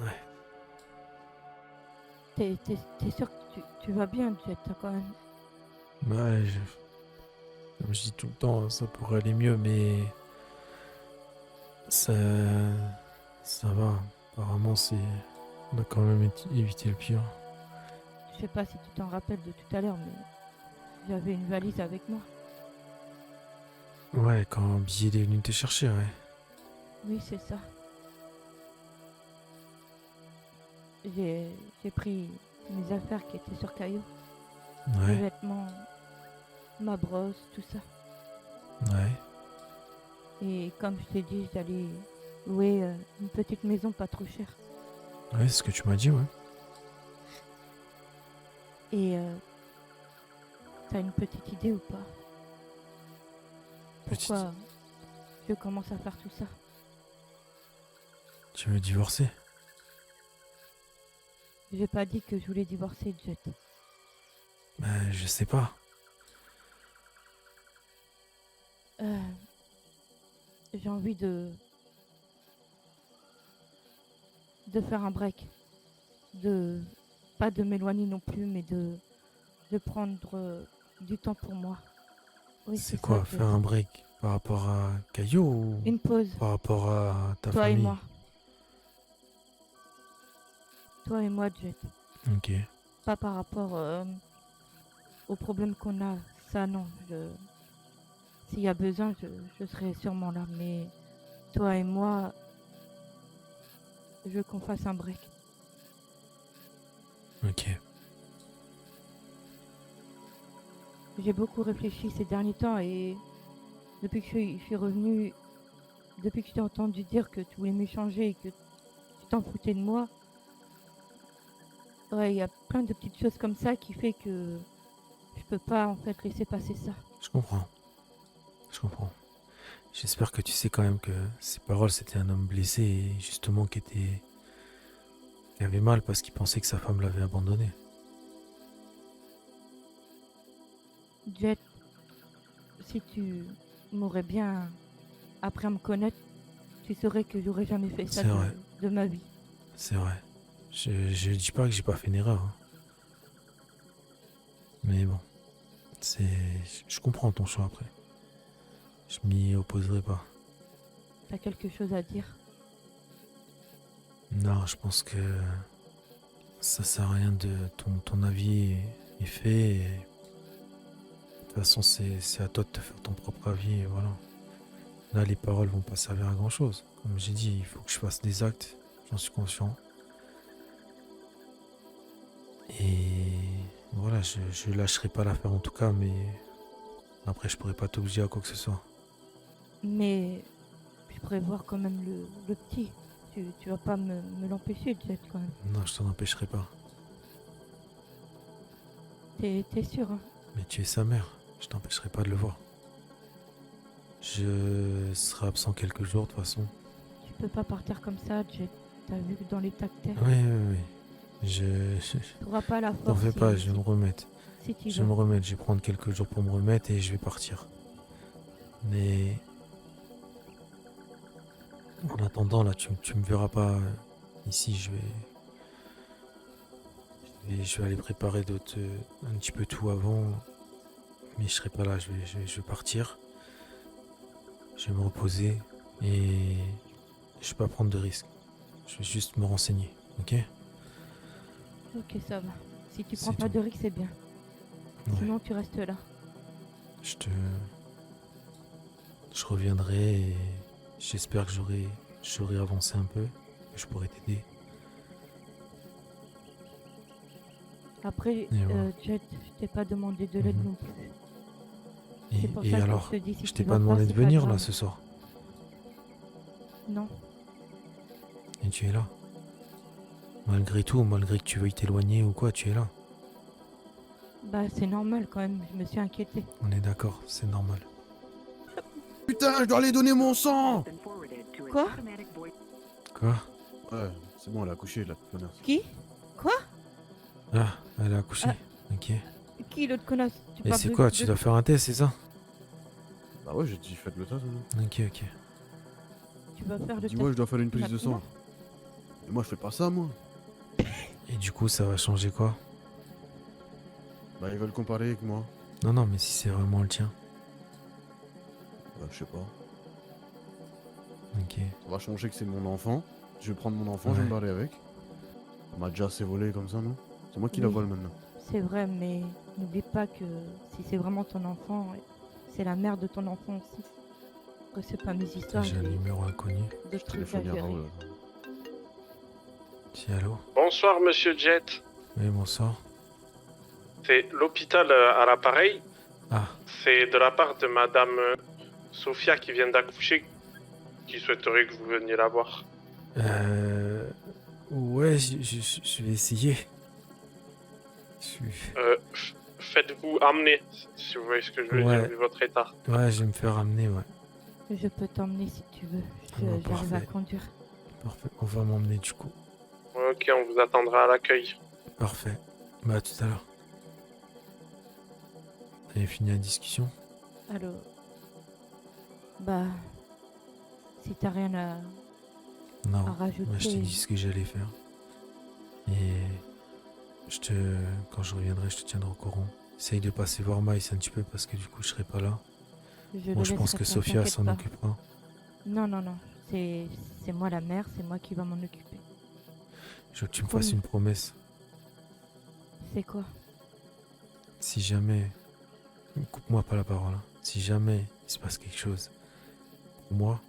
Ouais. T'es sûr que tu vas bien, Jet, t'as quand même. Ouais, comme je dis tout le temps, ça pourrait aller mieux, mais ça va. Apparemment, on a quand même évité le pire. Je sais pas si tu t'en rappelles de tout à l'heure, mais j'avais une valise avec moi. Ouais, quand Billy est venu te chercher, ouais. Oui, c'est ça. J'ai pris mes affaires qui étaient sur Caillou. Mes Ouais, vêtements, ma brosse, tout ça. ouais. Et comme je t'ai dit, j'allais louer une petite maison pas trop chère. Ouais, c'est ce que tu m'as dit, ouais. Et t'as une petite idée ou pas? Petite- Pourquoi je commence à faire tout ça? Tu veux divorcer? J'ai pas dit que je voulais divorcer, Jet. Je sais pas. J'ai envie de faire un break. Pas de m'éloigner non plus, mais de prendre du temps pour moi. Oui, C'est ça, quoi, Jet. faire un break par rapport à Caillou ou Une pause. par rapport à ta Toi famille? et moi. Toi et moi, Jet. Ok. Pas par rapport aux problèmes qu'on a. Ça, non. S'il y a besoin, je serai sûrement là. Mais toi et moi, je veux qu'on fasse un break. Ok. J'ai beaucoup réfléchi ces derniers temps et depuis que je suis revenue, depuis que je t'ai entendu dire que tu voulais m'échanger et que tu t'en foutais de moi, ouais, il y a plein de petites choses comme ça qui fait que je peux pas en fait laisser passer ça. Je comprends. Je comprends. J'espère que tu sais quand même que ses paroles, c'était un homme blessé et justement qui avait mal parce qu'il pensait que sa femme l'avait abandonné. Jet, si tu m'aurais bien appris à me connaître, tu saurais que j'aurais jamais fait ça C'est vrai. de ma vie. C'est vrai. Je dis pas que j'ai pas fait une erreur. Hein. Mais bon. Je comprends ton choix après. Je m'y opposerai pas. T'as quelque chose à dire? Non, je pense que ça sert à rien de ton avis est fait. Et de toute façon, c'est à toi de te faire ton propre avis et voilà. Là, les paroles vont pas servir à grand chose. Comme j'ai dit, il faut que je fasse des actes. J'en suis conscient. Et voilà, je lâcherai pas l'affaire en tout cas, mais après, je pourrais pas t'obliger à quoi que ce soit. Mais je pourrais voir quand même le petit. Tu vas pas me l'empêcher, Jet, quand même. Non, je t'en empêcherai pas. T'es sûr, hein? Mais tu es sa mère, je t'empêcherai pas de le voir. Je serai absent quelques jours de toute façon. Tu peux pas partir comme ça, Jet. T'as vu que dans l'état que t'es. Oui. T'auras pas la T'en force. fais pas, je vais me remettre. Si tu Je vais me remettre, je vais prendre quelques jours pour me remettre et je vais partir. Mais en attendant, là, tu me verras pas ici. Je vais aller préparer un petit peu tout avant. Mais je serai pas là, je vais partir. Je vais me reposer et je vais pas prendre de risques. Je vais juste me renseigner, ok? Ok, ça va. Si tu C'est prends pas tout. de risques, c'est bien. Ouais. Sinon, tu restes là. Je reviendrai et j'espère que j'aurai avancé un peu, que je pourrai t'aider. Après, Et voilà. Jet, je t'ai pas demandé de l'aide Mhm. non plus. C'est pour Et ça que alors, je te dis, si je tu t'ai vas pas demandé c'est de venir là grave. ce soir. Non. Et tu es là. Malgré tout, malgré que tu veuilles t'éloigner ou quoi, tu es là. Bah c'est normal quand même, je me suis inquiétée. On est d'accord, c'est normal. Putain, je dois aller donner mon sang. Quoi? Quoi? Ouais, c'est bon, elle a accouché, la connasse. Qui? Quoi? Ah, elle a accouché. Ok. Qui l'autre connasse? Tu Et parles c'est de- quoi? de- Tu dois faire un test, c'est ça? Bah ouais, j'ai dit faites le test. Ok, ok. Tu vas faire le Dis-moi, test je dois faire une prise de maintenant? sang. Et moi, je fais pas ça, moi. Et du coup, ça va changer quoi? Bah, ils veulent comparer avec moi. Non, non, mais si c'est vraiment le tien. Bah, je sais pas. Ok. Ça va changer que c'est mon enfant. Je vais prendre mon enfant, je vais me barrer avec. On m'a déjà assez volé comme ça, non? C'est moi qui la Oui. vole maintenant. C'est vrai, mais n'oublie pas que si c'est vraiment ton enfant, c'est la mère de ton enfant aussi. Après, c'est pas mes histoires. J'ai un j'ai numéro inconnu. d'autres trucs à Téléphone à gérer. Raoul. Si, allô? Bonsoir, monsieur Jet. Oui, bonsoir. C'est l'hôpital à l'appareil. Ah. C'est de la part de madame Sophia qui vient d'accoucher, qui souhaiterait que vous veniez la voir. Ouais, je vais essayer. Faites-vous emmener, si vous voyez ce que je veux Ouais. dire, vu votre état. Ouais, je vais me faire ramener, ouais. Je peux t'emmener si tu veux. bon, J'arrive à parfait. conduire. Parfait. On va m'emmener du coup. Ok, on vous attendra à l'accueil. Parfait. Bah, à tout à l'heure. Vous avez fini la discussion? Alors, bah, si t'as rien à Non. rajouter. Moi, je t'ai dit ce que j'allais faire. Et quand je reviendrai, je te tiendrai au courant. Essaye de passer voir Maïs un petit peu parce que du coup, je serai pas là. Moi, je pense que laisserai faire, Sophia t'inquiète s'en pas. occupera. Non, non, non. C'est moi la mère, c'est moi qui va m'en occuper. Je veux que tu me fasses une promesse. C'est quoi? Si jamais. Coupe-moi pas la parole. Hein. Si jamais il se passe quelque chose pour moi,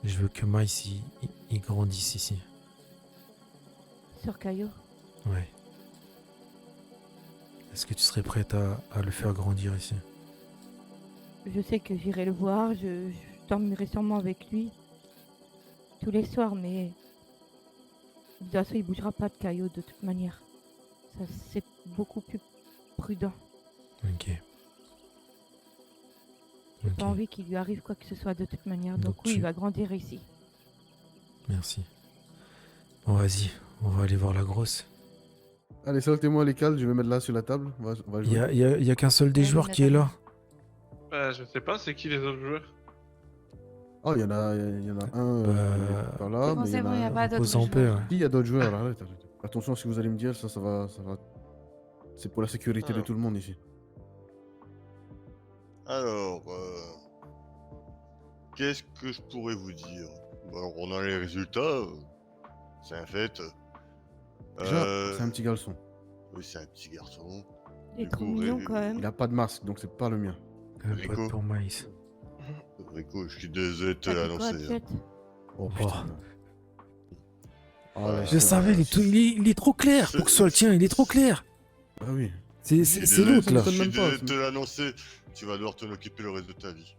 je veux que Maïs il grandisse ici. Sur Caillou? Ouais. Est-ce que tu serais prête à le faire grandir ici? Je sais que j'irai le voir, je dormirai sûrement avec lui tous les soirs, mais de toute façon, il bougera pas de Caillou de toute manière. Ça, c'est beaucoup plus prudent. Ok. J'ai pas envie qu'il lui arrive quoi que ce soit de toute manière. Donc oui, il va grandir ici. Merci. Bon, vas-y, on va aller voir la grosse. Allez, sortez-moi les cales, je vais mettre là sur la table. On va jouer. Il y a qu'un seul des joueurs qui est là. Je sais pas, c'est qui les autres joueurs? Oh, il y en a un par là, C'est bon, mais il y c'est en bon, y a a pas un. d'autres joueurs. Si, il y a d'autres joueurs, arrête. Attention à ce que vous allez me dire, ça va. C'est pour la sécurité de tout le monde ici. Alors, qu'est-ce que je pourrais vous dire? Alors, on a les résultats, c'est un fait. Déjà, c'est un petit garçon. Oui, c'est un petit garçon. Il est trop mignon quand même. Il a pas de masque, donc c'est pas le mien. Rico. Pour Maïs. Rico, je suis désolé de te l'annoncer. Hein. Oh, Je savais, il est trop clair pour que ce soit le tien, il est trop clair. Ah oui. C'est l'autre là. Je suis désolé de te l'annoncer. Tu vas devoir t'en occuper le reste de ta vie.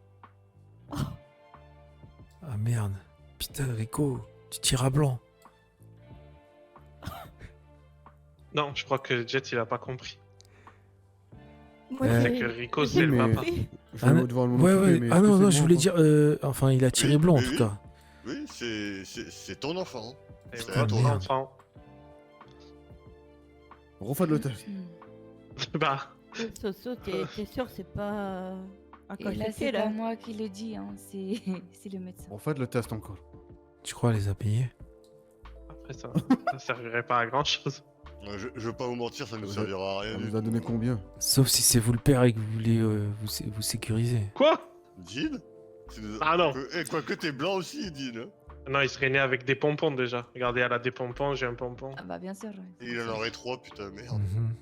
Ah merde. Putain, Rico, tu tires à blanc. Non, je crois que Jet il a pas compris. Moi, C'est que Rico c'est le papa. Ouais. Ah non, je voulais dire. Enfin, il a tiré blanc en tout cas. Oui, c'est ton enfant. C'est à votre toi. enfant. Refais le test. Bah. Soso, t'es sûr, c'est pas un Et là, cacheté, c'est là? pas moi qui le dis, hein. C'est le médecin. Refaites le test encore. Tu crois les a payés? Après ça servirait pas à grand chose. Je veux pas vous mentir, ça ne servira à rien. Ça nous a donné combien? Sauf si c'est vous le père et que vous voulez vous sécuriser. Quoi? Dean? Ah non. Quoique t'es blanc aussi, Dean. Non, il serait né avec des pompons déjà. Regardez, elle a des pompons, j'ai un pompon. Ah bah bien sûr. Il en aurait 3, putain, merde. Mhm.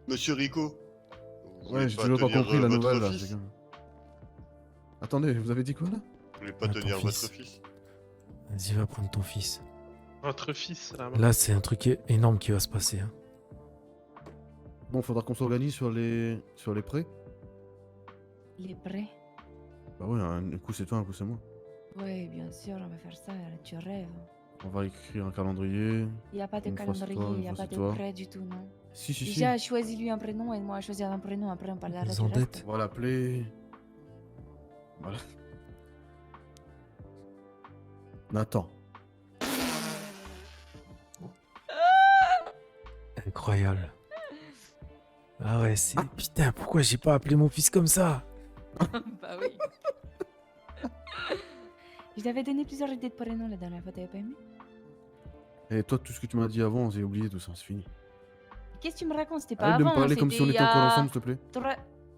Monsieur Rico. vous Ouais, voulez j'ai pas toujours pas tenir, compris la votre nouvelle là. fils c'est comme- Attendez, vous avez dit quoi là? Vous voulez pas Ah, ton tenir votre fils. fils? Vas-y, va prendre ton fils. Votre fils, là-bas. Là, c'est un truc énorme qui va se passer. Hein. Bon, faudra qu'on s'organise sur les prêts. Il est prêt? Bah ouais, un coup c'est toi, un coup c'est moi. Oui, bien sûr, on va faire ça, tu rêves. On va écrire un calendrier. Il n'y a pas de une fois c'est calendrier, toi, il une n'y a fois pas c'est de toi. prêt du tout, non. Si, si, si. Déjà, choisis-lui un prénom et moi, choisir un prénom, après on parlera du reste. On va l'appeler. Voilà. Nathan. Incroyable. Ah ouais, c'est... Putain, pourquoi j'ai pas appelé mon fils comme ça? Bah oui. Je t'avais donné plusieurs idées de prénoms la dernière fois, t'avais pas aimé? Et toi, tout ce que tu m'as dit avant, j'ai oublié tout ça, c'est fini. Qu'est-ce que tu me racontes? C'était pas Arrête de avant, me parler comme si on c'était était encore il y a ensemble, s'il te plaît.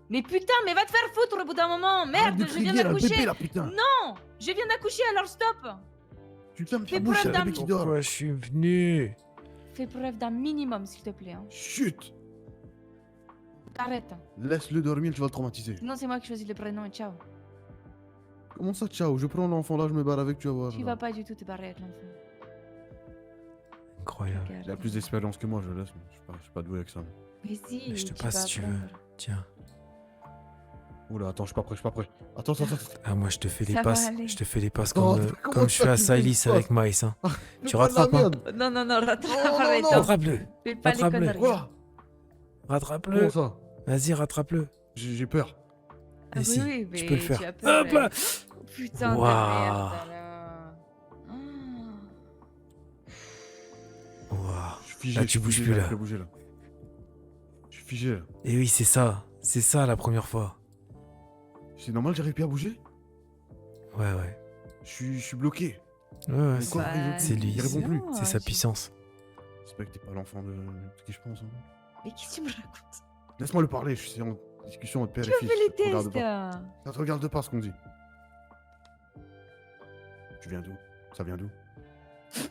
Mais putain, mais va te faire foutre au bout d'un moment! Merde, de je viens crier, là, le d'accoucher! bébé, là, putain. Non! Je viens d'accoucher, alors stop! Tu fermes Fais ta bouche, preuve il y a d'un... le bébé qui dort. Pourquoi je suis venu? Fais preuve d'un minimum, s'il te plaît. Hein. Chut! Arrête. Laisse-le dormir, tu vas le traumatiser. Sinon, c'est moi qui choisis le prénom et ciao. Comment ça, ciao? Je prends l'enfant là, je me barre avec, tu vas voir. Tu là. vas pas du tout te barrer avec l'enfant. Incroyable. Il a plus d'expérience que moi, je le laisse. Mais je suis pas doué avec ça. Mais si, Mais je te tu passe vas si tu veux. apprendre. Tiens. Oula, attends, je suis pas prêt, je suis pas prêt. Attends. Ah, moi je te fais les Ça va passes. aller. Je te fais les passes Oh, comme, comment comme je ça, fais à tu me fais Silis une avec passe Maïs. Hein. Mais Tu pas de la rattrapes, hein? merde. Non, rattrape, non, arrête. non. Rattrape-le. Fais pas les Rattrape-le. conneries. Quoi? Rattrape-le. Comment ça? Vas-y, rattrape-le. J'ai peur. Ah Mais si, oui, tu mais peux le faire. tu as peur, Hop là. Oh, putain de Waouh. merde, là. Ah. Ouah. Je suis figé. Là, tu bouges plus, là. Je bouger là. Je suis figé là. Et oui, c'est ça. C'est ça la première fois. C'est normal, j'arrive plus à bouger? Ouais. Je suis bloqué. Ouais, Mon c'est- corps, il veut plus. c'est lui. Il répond plus. C'est sa puissance. J'espère que t'es pas l'enfant de qui je pense. Hein. Mais qu'est-ce que tu me racontes? Laisse-moi le parler, je suis en discussion entre père Tu et as fils. fait les Ça te regarde tests. pas. Ça te regarde pas ce qu'on dit. Tu viens d'où? Ça vient d'où? Tu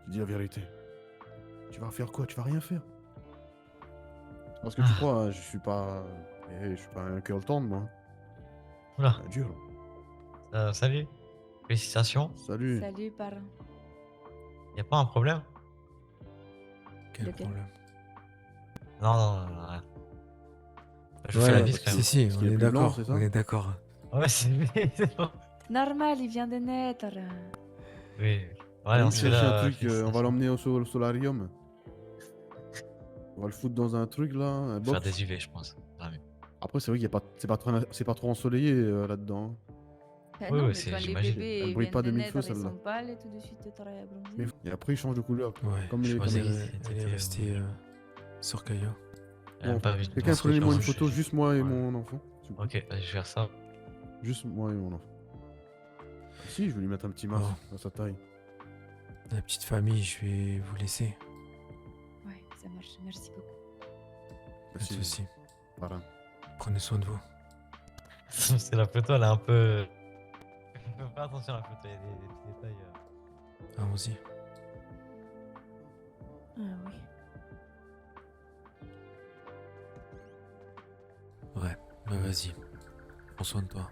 dis la vérité. Tu vas faire quoi? Tu vas rien faire. Parce que tu crois, hein, je suis pas un curl tendre, moi. Oula. C'est dur. Salut. Félicitations. Salut. Salut, parrain. Y a pas un problème? Quel Lequel? problème? Non, rien. Je vous fais la bise quand même. Si, Parce on qu'il est est plus blanc, d'accord. c'est ça? On est d'accord. Ouais, c'est bon. Normal, il vient de naître. Oui. On Ouais, va on se fait chercher un la truc, on va félicitation. l'emmener au solarium. On va le foutre dans un truc là, un box. Faire des UV, je pense. Ça va mieux. Après, c'est vrai qu'il y a pas, c'est pas trop ensoleillé là-dedans. Ah Oui, non, oui, mais c'est- quand les j'imagine. bébés Elle brille viennent pas de de mille naître, feux, ils celle-là. sont pâles et tout de suite très bronzés. Mais et après, il change de couleur. Ouais, Comme je les. crois comme qu'elle les- elle est restée sur Caillou. Elle a Bon, pas vu. quelqu'un prenez-moi une photo, juste moi et mon enfant. s'il vous plaît. Ok, vas-y, je vais faire ça. Juste moi et mon enfant. Si, je vais lui mettre un petit masque Oh. à sa taille. La petite famille, je vais vous laisser. Ouais, ça marche. Merci beaucoup. Pas de soucis. Voilà. Prenez soin de vous. C'est la photo, elle est un peu. Faut faire attention à la photo, il y a des petits détails. Allons-y. Ah oui. Ouais, bah vas-y. Prends soin de toi.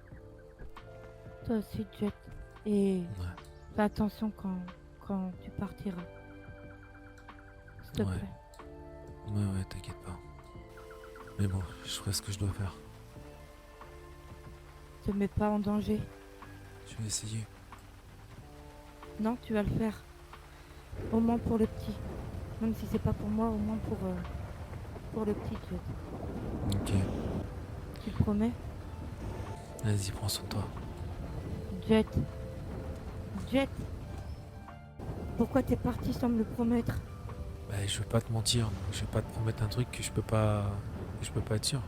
Toi aussi, Jet. Et Ouais. fais attention quand tu partiras. S'il te Ouais. plaît. Ouais, t'inquiète pas. Mais bon, je ferai ce que je dois faire. Te mets pas en danger. Je vais essayer. Non, tu vas le faire. Au moins pour le petit. Même si c'est pas pour moi, au moins pour le petit, Jet. Ok. Tu le promets? Vas-y, prends soin de toi. Jet. Jet. Pourquoi t'es parti sans me le promettre? Bah, je veux pas te mentir. Je vais pas te promettre un truc que je peux pas être sûr.